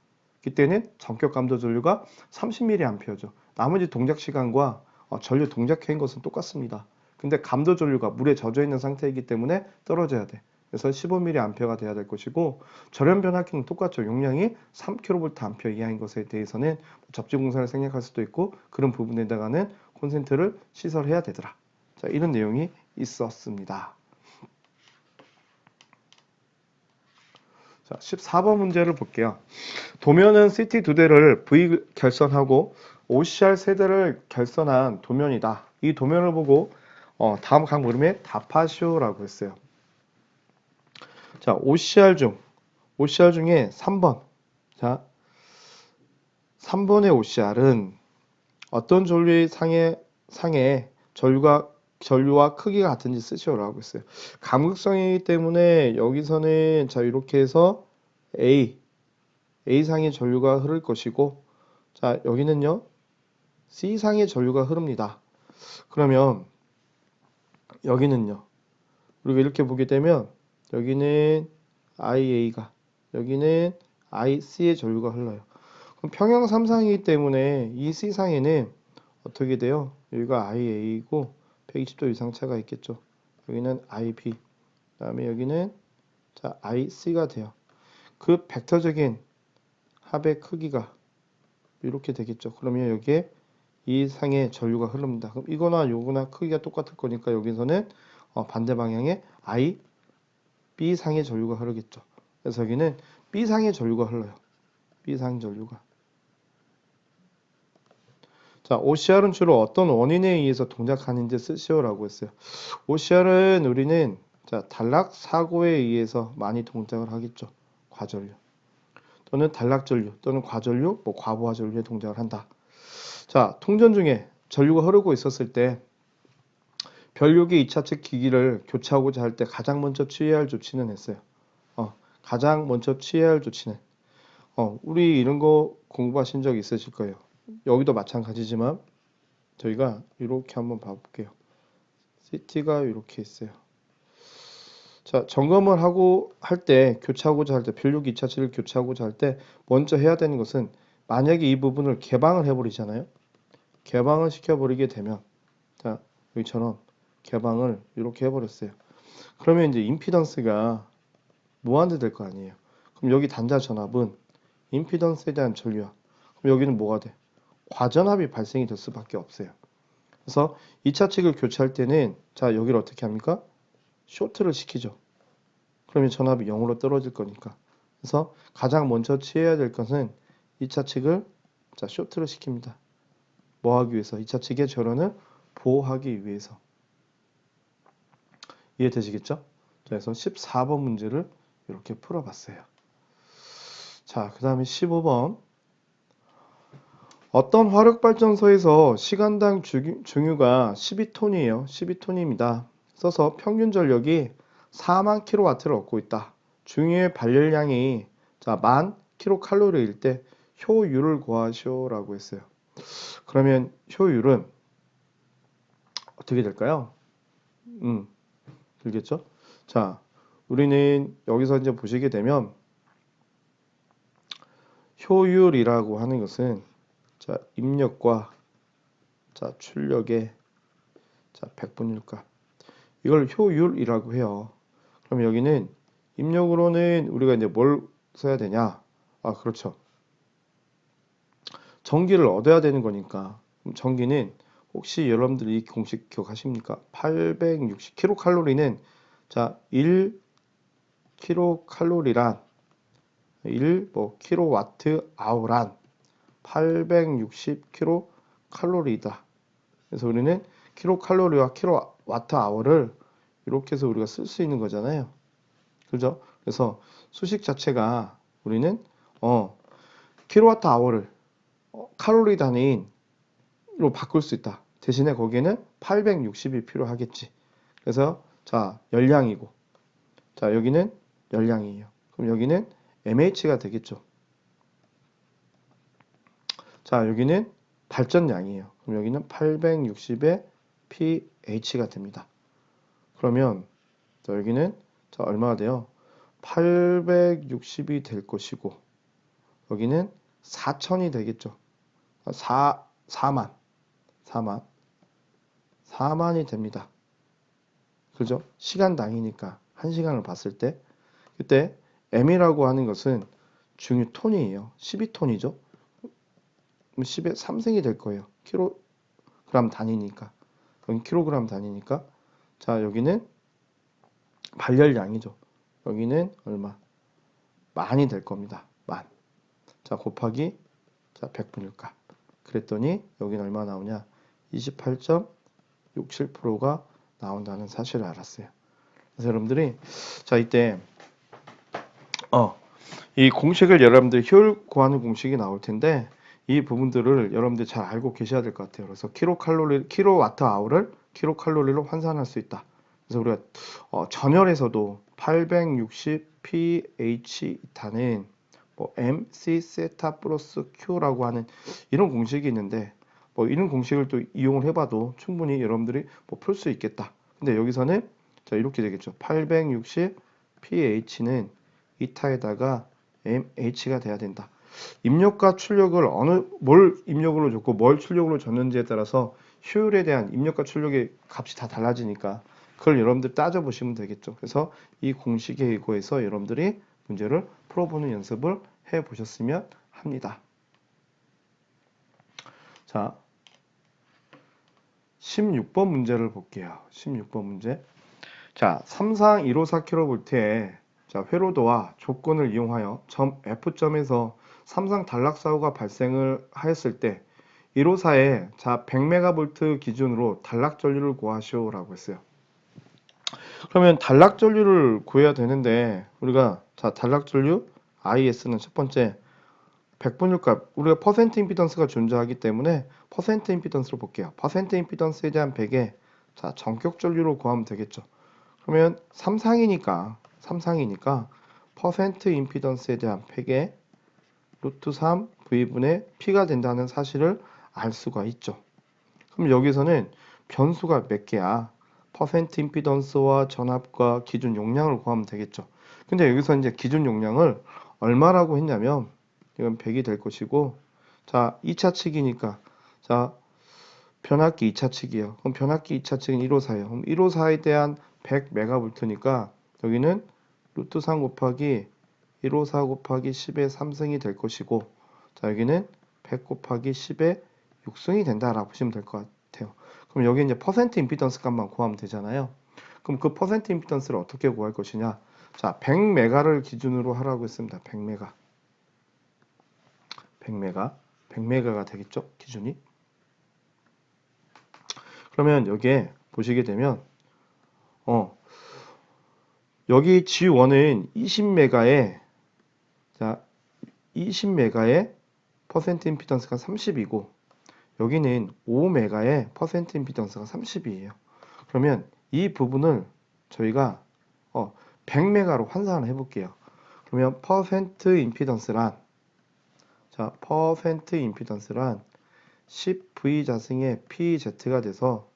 그때는 전격 감도 전류가 30mA죠. 나머지 동작 시간과 전류 동작해인 것은 똑같습니다. 근데 감도 전류가 물에 젖어 있는 상태이기 때문에 떨어져야 돼. 그래서 15mA가 돼야 될 것이고, 절연 변압기는 똑같죠. 용량이 3kVA 이하인 것에 대해서는 접지 공사를 생략할 수도 있고, 그런 부분에다가는 콘센트를 시설해야 되더라. 자, 이런 내용이 있었습니다. 자, 14번 문제를 볼게요. 도면은 CT 2대를 V 결선하고 OCR 세대를 결선한 도면이다. 이 도면을 보고 다음 각 물음에 답하시오라고 했어요. 자, OCR 중에 3번. 자, 3번의 OCR은 어떤 전류의 상에 전류와 크기가 같은지 쓰시오라고 했어요. 감극성이기 때문에 여기서는 자, 이렇게 해서 A상의 전류가 흐를 것이고, 자, 여기는요, C상의 전류가 흐릅니다. 그러면 여기는요, 우리가 이렇게 보게 되면 여기는 IA가, 여기는 IC의 전류가 흘러요. 그럼 평형 3상이기 때문에 이 C상에는 어떻게 돼요? 여기가 IA이고 120도 이상 차가 있겠죠. 여기는 IB, 그 다음에 여기는 자, IC가 돼요. 그 벡터적인 합의 크기가 이렇게 되겠죠. 그러면 여기에 이 상의 전류가 흐릅니다. 그럼 이거나 요거나 크기가 똑같을 거니까 여기서는 반대 방향에 I, B상의 전류가 흐르겠죠. 그래서 여기는 B상의 전류가 흘러요. B상 전류가. 자, OCR은 주로 어떤 원인에 의해서 동작하는지 쓰시오라고 했어요. OCR은 우리는 자, 단락 사고에 의해서 많이 동작을 하겠죠. 과전류 또는 단락전류 또는 과전류, 과부하 전류에 동작을 한다. 자, 통전 중에 전류가 흐르고 있었을 때 변류기 2차 측 기기를 교체하고자 할 때 가장 먼저 취해야 할 조치는 했어요. 가장 먼저 취해야 할 조치는 우리 이런 거 공부하신 적 있으실 거예요. 여기도 마찬가지지만 저희가 이렇게 한번 봐볼게요. CT가 이렇게 있어요. 자, 점검을 하고 할 때, 교체하고자 할 때, 변류기 2차 측을 교체하고자 할 때 먼저 해야 되는 것은, 만약에 이 부분을 개방을 해버리잖아요. 개방을 시켜버리게 되면, 자, 여기처럼 개방을 이렇게 해버렸어요. 그러면 이제 임피던스가 무한대 될 거 아니에요. 그럼 여기 단자 전압은 임피던스에 대한 전류야. 그럼 여기는 뭐가 돼? 과전압이 발생이 될 수밖에 없어요. 그래서 2차 측을 교체할 때는 자, 여기를 어떻게 합니까? 쇼트를 시키죠. 그러면 전압이 0으로 떨어질 거니까. 그래서 가장 먼저 취해야 될 것은 2차 측을 자, 쇼트를 시킵니다. 뭐 하기 위해서? 2차 측의 절연을 보호하기 위해서. 이해되시겠죠? 그래서 14번 문제를 이렇게 풀어봤어요. 자, 그 다음에 15번. 어떤 화력발전소에서 시간당 중유가 12톤이에요. 12톤입니다. 써서 평균 전력이 4만 킬로와트를 얻고 있다. 중유의 발열량이 자, 10,000 킬로칼로리일 때 효율을 구하시오라고 했어요. 그러면 효율은 어떻게 될까요? 들겠죠? 자, 우리는 여기서 이제 보시게 되면 효율이라고 하는 것은 자, 입력과 자, 출력의 자, 백분율값. 이걸 효율이라고 해요. 그럼 여기는 입력으로는 우리가 이제 뭘 써야 되냐? 그렇죠. 전기를 얻어야 되는 거니까. 그럼 전기는 혹시 여러분들이 이 공식 기억하십니까? 860kcal는 자, 1kcal란 1kWh란 860kcal이다. 그래서 우리는 킬로칼로리와 킬로와트아워를 이렇게 해서 우리가 쓸 수 있는 거잖아요. 그죠? 그래서 수식 자체가 우리는 킬로와트아워를 칼로리 단위로 바꿀 수 있다. 대신에 거기에는 860이 필요하겠지. 그래서 자, 열량이고 자, 여기는 열량이에요. 그럼 여기는 mH가 되겠죠. 자, 여기는 발전량이에요. 그럼 여기는 860의 pH가 됩니다. 그러면 자, 여기는 자, 얼마가 돼요? 860이 될 것이고 여기는 4000이 되겠죠. 4만이 됩니다. 그죠? 시간당이니까 1시간을 봤을 때 그때 m이라고 하는 것은 중유톤이에요. 12톤이죠. 10의 3승이 될 거예요. 킬로그램 단위니까. 여기 킬로그램 단위니까. 자, 여기는 발열량이죠. 여기는 얼마? 만이 될 겁니다. 만. 자, 곱하기 자, 100분율값. 그랬더니 여기는 얼마 나오냐? 28.67%가 나온다는 사실을 알았어요. 그래서 여러분들이 자, 이때 이 공식을 여러분들 효율 구하는 공식이 나올 텐데 이 부분들을 여러분들 잘 알고 계셔야 될 것 같아요. 그래서 킬로와트 아워를 킬로칼로리로 환산할 수 있다. 그래서 우리가 전열에서도 860 pH 이타는 뭐 MC 세타 플러스 Q라고 하는 이런 공식이 있는데 뭐 이런 공식을 또 이용을 해봐도 충분히 여러분들이 뭐 풀 수 있겠다. 근데 여기서는 자, 이렇게 되겠죠. 860 pH는 이타에다가 mH가 돼야 된다. 입력과 출력을 뭘 입력으로 줬고 뭘 출력으로 줬는지에 따라서 효율에 대한 입력과 출력의 값이 다 달라지니까 그걸 여러분들 따져보시면 되겠죠. 그래서 이 공식에 의거해서 여러분들이 문제를 풀어보는 연습을 해보셨으면 합니다. 자, 16번 문제를 볼게요. 16번 문제. 자, 삼상 154kV에 자, 회로도와 조건을 이용하여 점 F점에서 삼상 단락 사고가 발생을 하였을 때 154에 자 100MV 기준으로 단락 전류를 구하시오라고 했어요. 그러면 단락 전류를 구해야 되는데 우리가 자 단락 전류 IS는 첫 번째 100분율값 우리가 퍼센트 임피던스가 존재하기 때문에 퍼센트 임피던스로 볼게요. 퍼센트 임피던스에 대한 100에 자 전격 전류로 구하면 되겠죠. 그러면 삼상이니까 퍼센트 임피던스에 대한 100에 루트 3 V분의 P가 된다는 사실을 알 수가 있죠. 그럼 여기서는 변수가 몇 개야? 퍼센트 임피던스와 전압과 기준 용량을 구하면 되겠죠. 근데 여기서 이제 기준 용량을 얼마라고 했냐면 이건 100이 될 것이고 자 2차 측이니까 자 변압기 2차 측이에요. 그럼 변압기 2차 측은 154예요. 그럼 154에 대한 100MV니까 여기는 루트 3 곱하기 154 곱하기 10의 3승이 될 것이고 자 여기는 100 곱하기 10의 6승이 된다라고 보시면 될 것 같아요. 그럼 여기 이제 퍼센트 임피던스 값만 구하면 되잖아요. 그럼 그 퍼센트 임피던스를 어떻게 구할 것이냐? 자, 100메가를 기준으로 하라고 했습니다. 100메가가 되겠죠? 기준이. 그러면 여기에 보시게 되면 여기 G1은 20메가에 자 20메가의 퍼센트 임피던스가 30이고 여기는 5메가의 퍼센트 임피던스가 30이에요. 그러면 이 부분을 저희가 100메가로 환산을 해볼게요. 그러면 퍼센트 임피던스란 자 퍼센트 임피던스란 10V 자승의 PZ가 돼서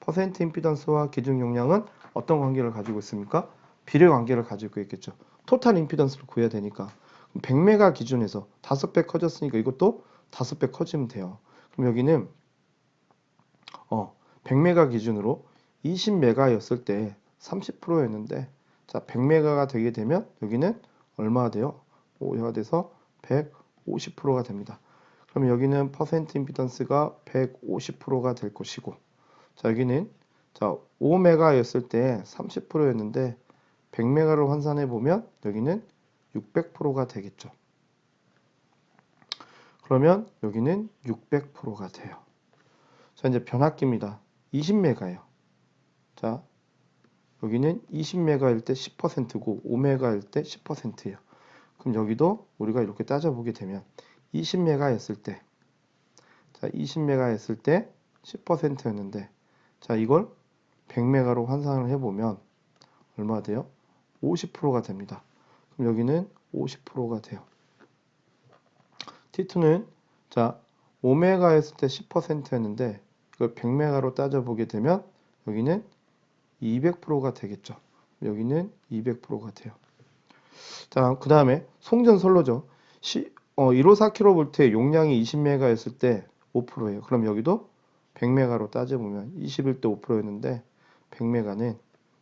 퍼센트 임피던스와 기준 용량은 어떤 관계를 가지고 있습니까? 비례 관계를 가지고 있겠죠. 토탈 임피던스를 구해야 되니까 100메가 기준에서 5배 커졌으니까 이것도 5배 커지면 돼요. 그럼 여기는 100메가 기준으로 20메가였을 때 30%였는데 자 100메가가 되게 되면 여기는 얼마가 돼요? 5가 돼서 150%가 됩니다. 그럼 여기는 퍼센트 임피던스가 150%가 될 것이고, 자, 여기는 자, 5메가였을 때 30%였는데 100메가를 환산해 보면 여기는 600%가 되겠죠. 그러면 여기는 600%가 돼요. 자, 이제 변압기입니다. 20메가예요. 자, 여기는 20메가일 때 10%고 5메가일 때 10%예요. 그럼 여기도 우리가 이렇게 따져보게 되면 20메가였을 때, 자, 20메가였을 때 10%였는데, 자, 이걸 100메가로 환산을 해보면 얼마 돼요? 50%가 됩니다. 그럼 여기는 50%가 돼요. T2는 자, 5메가였을 때 10%였는데 이걸 100메가로 따져보게 되면 여기는 200%가 되겠죠. 여기는 200%가 돼요. 자, 그 다음에 송전선로죠. 154kV의 용량이 20메가였을 때 5%예요. 그럼 여기도 100메가로 따져보면 21대 5%였는데 100메가는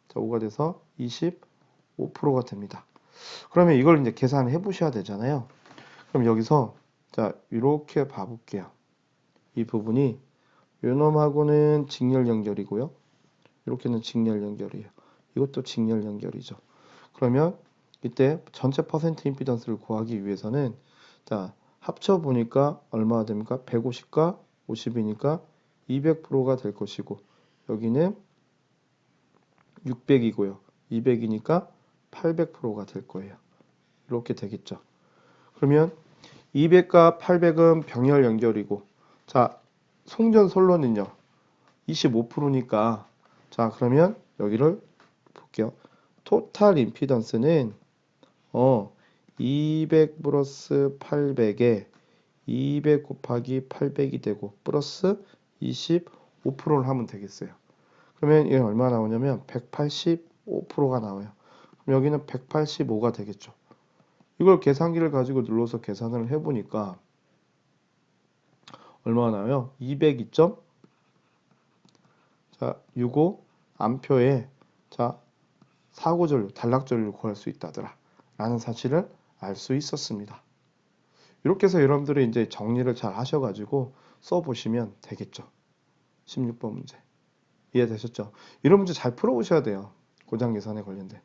자, 5가 돼서 25%가 됩니다. 그러면 이걸 이제 계산을 해 보셔야 되잖아요. 그럼 여기서 자, 이렇게 봐볼게요. 이 부분이 요놈하고는 직렬 연결이고요. 이렇게는 직렬 연결이에요. 이것도 직렬 연결이죠. 그러면 이때 전체 퍼센트 임피던스를 구하기 위해서는 자, 합쳐 보니까 얼마가 됩니까? 150과 50이니까 200%가 될 것이고 여기는 600이고요. 200이니까 800%가 될 거예요. 이렇게 되겠죠. 그러면 200과 800은 병렬 연결이고 자, 송전솔로는요. 25%니까 자, 그러면 여기를 볼게요. 토탈 임피던스는 200 플러스 800에 200 곱하기 800이 되고 플러스 25%를 하면 되겠어요. 그러면 이게 얼마 나오냐면 185%가 나와요. 그럼 여기는 185가 되겠죠. 이걸 계산기를 가지고 눌러서 계산을 해보니까 얼마가 나와요? 202점 자, 65 암표에 자, 사고전류, 단락전류를 구할 수 있다더라 라는 사실을 알 수 있었습니다. 이렇게 해서 여러분들이 이제 정리를 잘 하셔가지고 써보시면 되겠죠. 16번 문제. 이해되셨죠? 이런 문제 잘 풀어보셔야 돼요. 고장 계산에 관련된.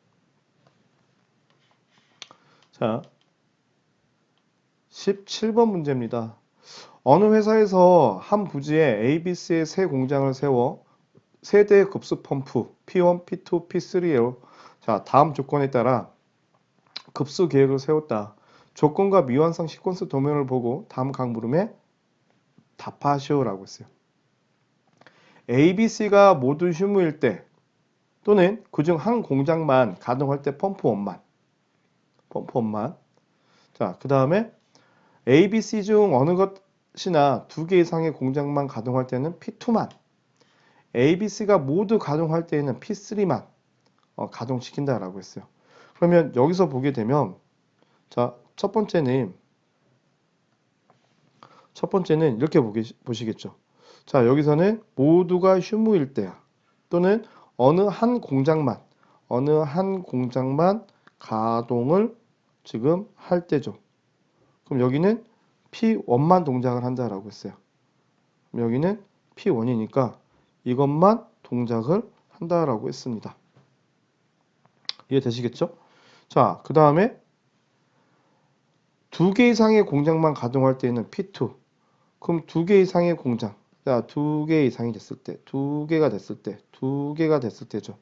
자, 17번 문제입니다. 어느 회사에서 한 부지에 ABC의 세 공장을 세워 세대의 급수 펌프 P1, P2, P3로 자, 다음 조건에 따라 급수 계획을 세웠다. 조건과 미완성 시퀀스 도면을 보고 다음 각 물음에 답하시오라고 했어요. A, B, C가 모두 휴무일 때 또는 그중 한 공장만 가동할 때 펌프원만 자, 그 다음에 A, B, C 중 어느 것이나 두 개 이상의 공장만 가동할 때는 P2만 A, B, C가 모두 가동할 때에는 P3만 가동시킨다라고 했어요. 그러면 여기서 보게 되면 자, 첫 번째는 이렇게 보시겠죠. 자, 여기서는 모두가 휴무일 때야. 또는 어느 한 공장만 가동을 지금 할 때죠. 그럼 여기는 P1만 동작을 한다라고 했어요. 그럼 여기는 P1이니까 이것만 동작을 한다라고 했습니다. 이해되시겠죠? 자, 그 다음에 두 개 이상의 공장만 가동할 때는 P2. 그럼 두 개 이상의 공장. 자, 두 개 이상이 됐을 때, 두 개가 됐을 때죠.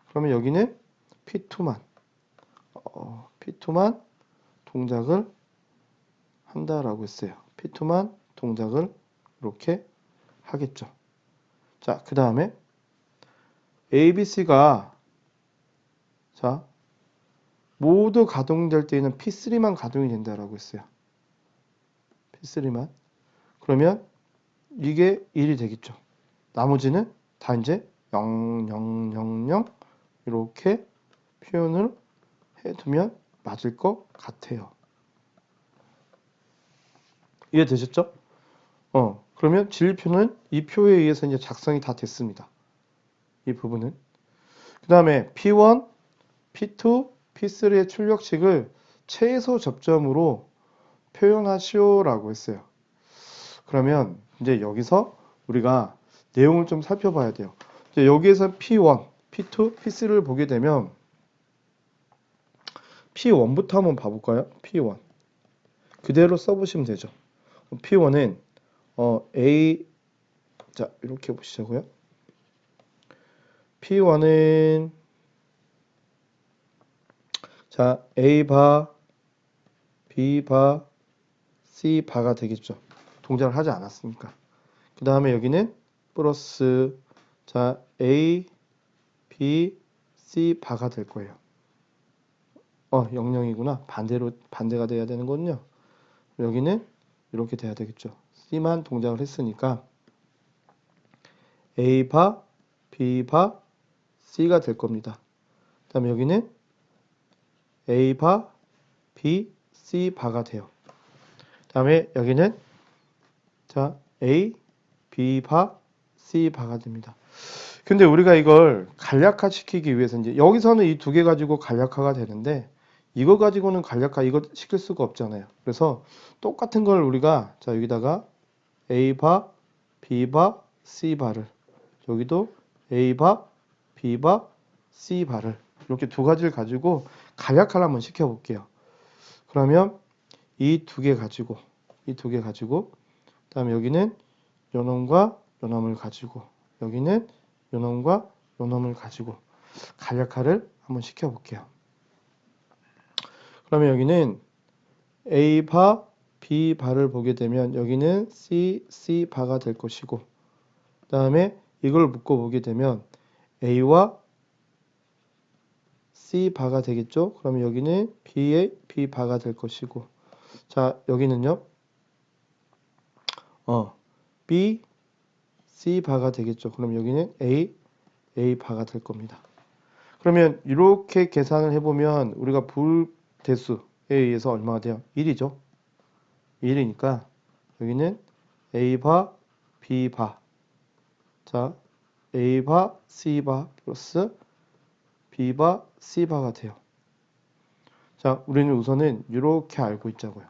그러면 여기는 P2만, P2만 동작을 한다라고 했어요. P2만 동작을 이렇게 하겠죠. 자, 그 다음에 ABC가 자, 모두 가동될 때에는 P3만 가동이 된다라고 했어요. P3만. 그러면 이게 1이 되겠죠. 나머지는 다 이제 0, 0, 0, 0 이렇게 표현을 해두면 맞을 것 같아요. 이해되셨죠? 그러면 진리표는 이 표에 의해서 이제 작성이 다 됐습니다. 이 부분은. 그 다음에 P1, P2, P3의 출력식을 최소 접점으로 표현하시오라고 했어요. 그러면 이제 여기서 우리가 내용을 좀 살펴봐야 돼요. 이제 여기에서 P1, P2, P3를 보게 되면 P1부터 한번 봐볼까요? P1 그대로 써보시면 되죠. P1은 A 자 이렇게 보시자고요. P1은 자 A 바, B 바, C 바가 되겠죠. 동작을 하지 않았으니까. 그 다음에 여기는 플러스 자 A, B, C 바가 될 거예요. 00이구나. 반대가 돼야 되는거든요. 여기는 이렇게 돼야 되겠죠. C만 동작을 했으니까 A 바, B 바, C가 될 겁니다. 그 다음에 여기는 A 바, B, C 바가 돼요. 그 다음에 여기는 자 A, B 바, C 바가 됩니다. 근데 우리가 이걸 간략화 시키기 위해서 이제 여기서는 이 두 개 가지고 간략화가 되는데 이거 가지고는 간략화 이거 시킬 수가 없잖아요. 그래서 똑같은 걸 우리가 자 여기다가 A 바, B 바, C 바를 여기도 A 바, B 바, C 바를 이렇게 두 가지를 가지고 간략화를 한번 시켜 볼게요. 그러면 이 두 개 가지고 그다음에 여기는 요놈과 요놈을 가지고 여기는 요놈과 요놈을 가지고 간략화를 한번 시켜 볼게요. 그러면 여기는 A 바, B 바를 보게 되면 여기는 C 바가 될 것이고 그 다음에 이걸 묶어 보게 되면 A와 C 바가 되겠죠. 그러면 여기는 B의 B 바가 될 것이고 자 여기는요 B, C 바가 되겠죠. 그럼 여기는 A 바가 될 겁니다. 그러면 이렇게 계산을 해보면 우리가 불대수에 의해서 얼마가 돼요? 1이죠. 1이니까 여기는 A 바, B 바 자 A 바, C 바 플러스 B 바, C 바가 돼요. 자 우리는 우선은 이렇게 알고 있자고요.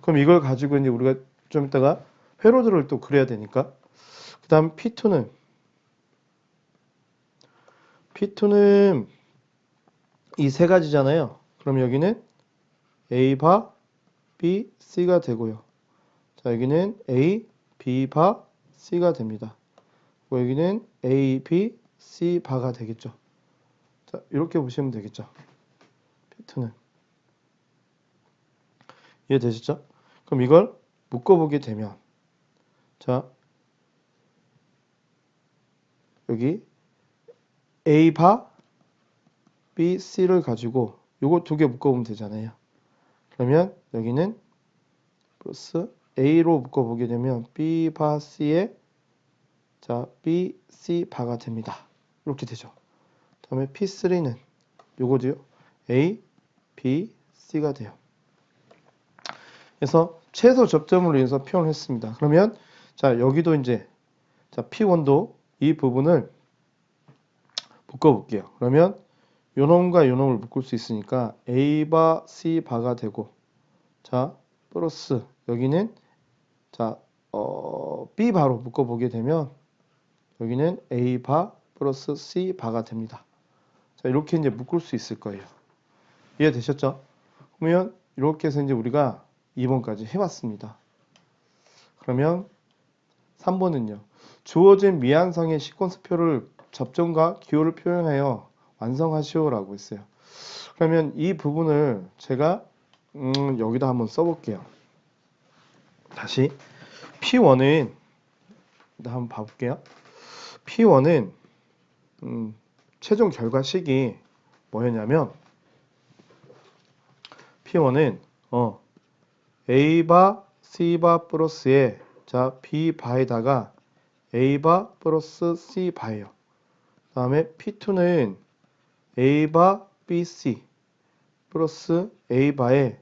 그럼 이걸 가지고 이제 우리가 좀 이따가 회로들을 또 그려야 되니까 그 다음 P2는 이 세 가지잖아요. 그럼 여기는 A 바, B, C가 되고요. 자 여기는 A, B 바, C가 됩니다. 그리고 여기는 A, B, C 바가 되겠죠. 자 이렇게 보시면 되겠죠. P2는 이해되셨죠? 그럼 이걸 묶어보게 되면 자 여기 A 바, B, C를 가지고 요거 두 개 묶어보면 되잖아요. 그러면 여기는 플러스 A로 묶어보게 되면 B 바 C에 자 B, C 바가 됩니다. 이렇게 되죠. 다음에 P3는 요거도요. A, B, C가 돼요. 그래서 최소 접점으로 인해서 표현을 했습니다. 그러면 자 여기도 이제 자 P1도 이 부분을 묶어볼게요. 그러면 요놈과 요놈을 묶을 수 있으니까 A 바 C 바가 되고 자 플러스 여기는 자 B 바로 묶어보게 되면 여기는 A 바 플러스 C 바가 됩니다. 자 이렇게 이제 묶을 수 있을 거예요. 이해되셨죠? 그러면 이렇게 해서 이제 우리가 2번까지 해봤습니다. 그러면 3번은요. 주어진 미완성의 시퀀스표를 접점과 기호를 표현하여 완성하시오라고 했어요. 그러면 이 부분을 제가 여기다 한번 써볼게요. 다시 P1은 한번 봐볼게요. P1은 최종 결과식이 뭐였냐면 P1은 A바 C바 플러스에 자 B바에다가 A바 플러스 C바예요. 그 다음에 P2는 A바 BC 플러스 A바에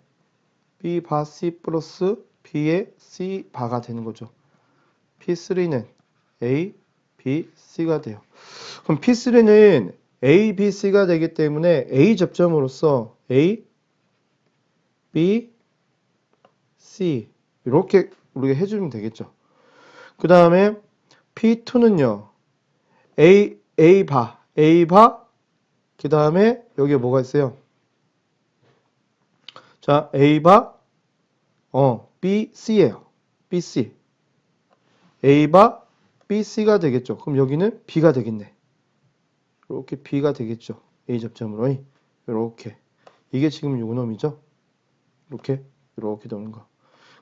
B바 C 플러스 B의 C바가 되는 거죠. P3는 A, B, C가 돼요. 그럼 P3는 A, B, C가 되기 때문에 A 접점으로서 A, B, C 이렇게 우리가 해주면 되겠죠. 그 다음에 P2는요. A 바, 그 다음에 여기에 뭐가 있어요? 자, A 바, B, C예요. B, C. A 바, B, C가 되겠죠. 그럼 여기는 B가 되겠네. 이렇게 B가 되겠죠. A 접점으로. 이렇게. 이게 지금 요놈이죠. 이렇게 도는 거.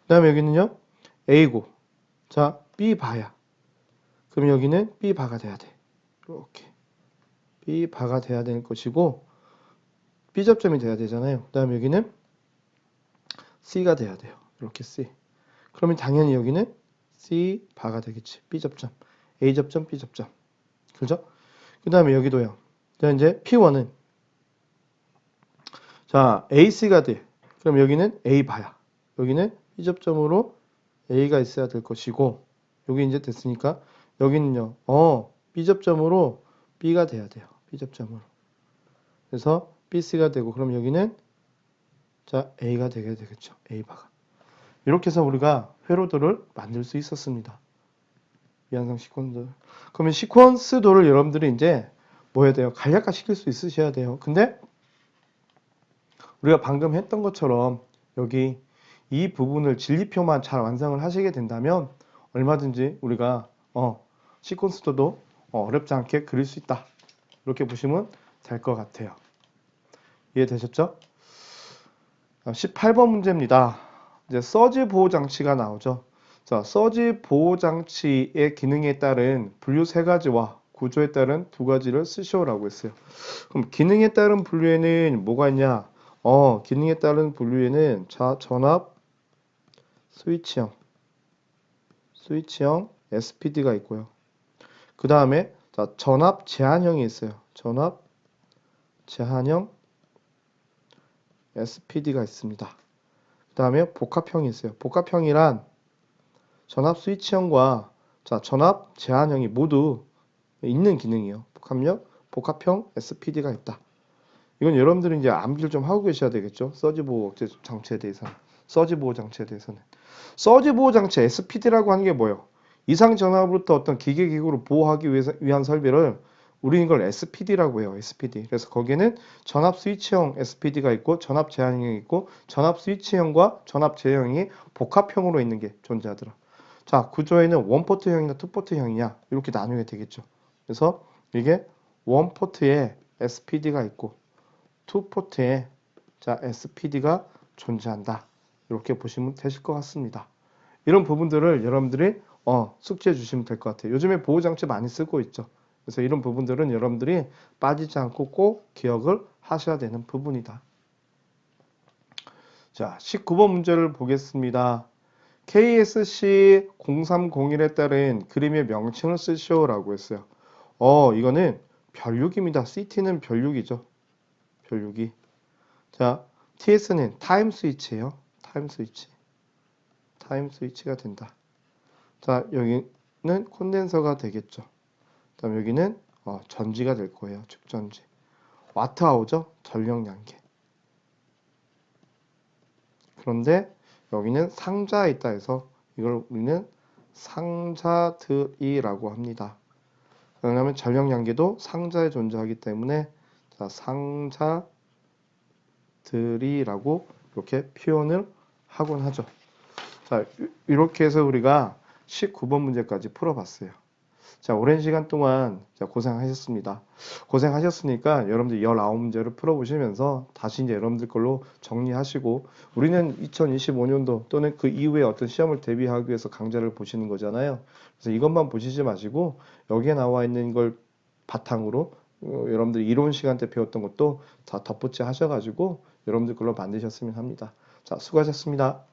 그 다음에 여기는요. A고. 자, B 바야. 그럼 여기는 B 바가 돼야 돼. 이렇게. B 바가 돼야 되는 것이고 B 접점이 돼야 되잖아요. 그 다음에 여기는 C가 돼야 돼요. 이렇게 C. 그러면 당연히 여기는 C 바가 되겠지. B 접점. A 접점, B 접점. 그죠? 그 다음에 여기도요. 자, 이제 P1은 자, AC가 돼. 그럼 여기는 A 바야. 여기는 B 접점으로 A가 있어야 될 것이고 여기 이제 됐으니까 여기는요. B 접점으로 B가 돼야 돼요. B 접점으로. 그래서 BC가 되고 그럼 여기는 자, A가 되게 되겠죠. A 바가. 이렇게 해서 우리가 회로도를 만들 수 있었습니다. 미완성 시퀀스. 그러면 시퀀스도를 여러분들이 이제 뭐 해야 돼요? 간략화 시킬 수 있으셔야 돼요. 근데 우리가 방금 했던 것처럼 여기 이 부분을 진리표만 잘 완성을 하시게 된다면 얼마든지 우리가 시퀀스도도 어렵지 않게 그릴 수 있다. 이렇게 보시면 될 것 같아요. 이해되셨죠? 18번 문제입니다. 이제 서지 보호 장치가 나오죠. 자, 서지 보호 장치의 기능에 따른 분류 3가지와 구조에 따른 2가지를 쓰시오라고 했어요. 그럼 기능에 따른 분류에는 뭐가 있냐? 기능에 따른 분류에는 자, 전압 스위치형 SPD가 있고요. 그 다음에 자, 전압 제한형이 있어요. 전압 제한형 SPD가 있습니다. 그 다음에 복합형이 있어요. 복합형이란 전압 스위치형과 자, 전압 제한형이 모두 있는 기능이에요. 복합형 SPD가 있다. 이건 여러분들이 이제 암기를 좀 하고 계셔야 되겠죠. 서지 보호 장치에 대해서는. 서지 보호 장치에 대해서는. 서지 보호 장치 SPD라고 하는 게 뭐예요? 이상 전압으로부터 어떤 기계 기구를 보호하기 위한 설비를 우리는 이걸 SPD라고 해요. SPD. 그래서 거기에는 전압 스위치형 SPD가 있고 전압 제한형이 있고 전압 스위치형과 전압 제한형이 복합형으로 있는 게 존재하더라. 자, 구조에는 원포트형이나 투포트형이냐 이렇게 나누게 되겠죠. 그래서 이게 원포트에 SPD가 있고 투포트에 자, SPD가 존재한다. 이렇게 보시면 되실 것 같습니다. 이런 부분들을 여러분들이 숙지해 주시면 될 것 같아요. 요즘에 보호장치 많이 쓰고 있죠. 그래서 이런 부분들은 여러분들이 빠지지 않고 꼭 기억을 하셔야 되는 부분이다. 자, 19번 문제를 보겠습니다. KSC 0301에 따른 그림의 명칭을 쓰시오라고 했어요. 이거는 별육입니다. CT는 별육이죠. 별육이. 자, TS는 타임 스위치예요. 타임 스위치. 타임 스위치가 된다. 자, 여기는 콘덴서가 되겠죠. 그다음 여기는 전지가 될 거예요. 축전지. 와트아워죠. 전력량계. 그런데 여기는 상자에 있다 해서 이걸 우리는 상자들이라고 합니다. 왜냐하면 전력량계도 상자에 존재하기 때문에 자, 상자들이라고 이렇게 표현을 하곤 하죠. 자, 이렇게 해서 우리가 19번 문제까지 풀어봤어요. 자, 오랜 시간 동안 고생하셨습니다. 고생하셨으니까 여러분들 19문제를 풀어보시면서 다시 이제 여러분들 걸로 정리하시고 우리는 2025년도 또는 그 이후에 어떤 시험을 대비하기 위해서 강좌를 보시는 거잖아요. 그래서 이것만 보시지 마시고 여기에 나와 있는 걸 바탕으로 여러분들 이론 시간 때 배웠던 것도 다 덧붙여 하셔가지고 여러분들 걸로 만드셨으면 합니다. 자, 수고하셨습니다.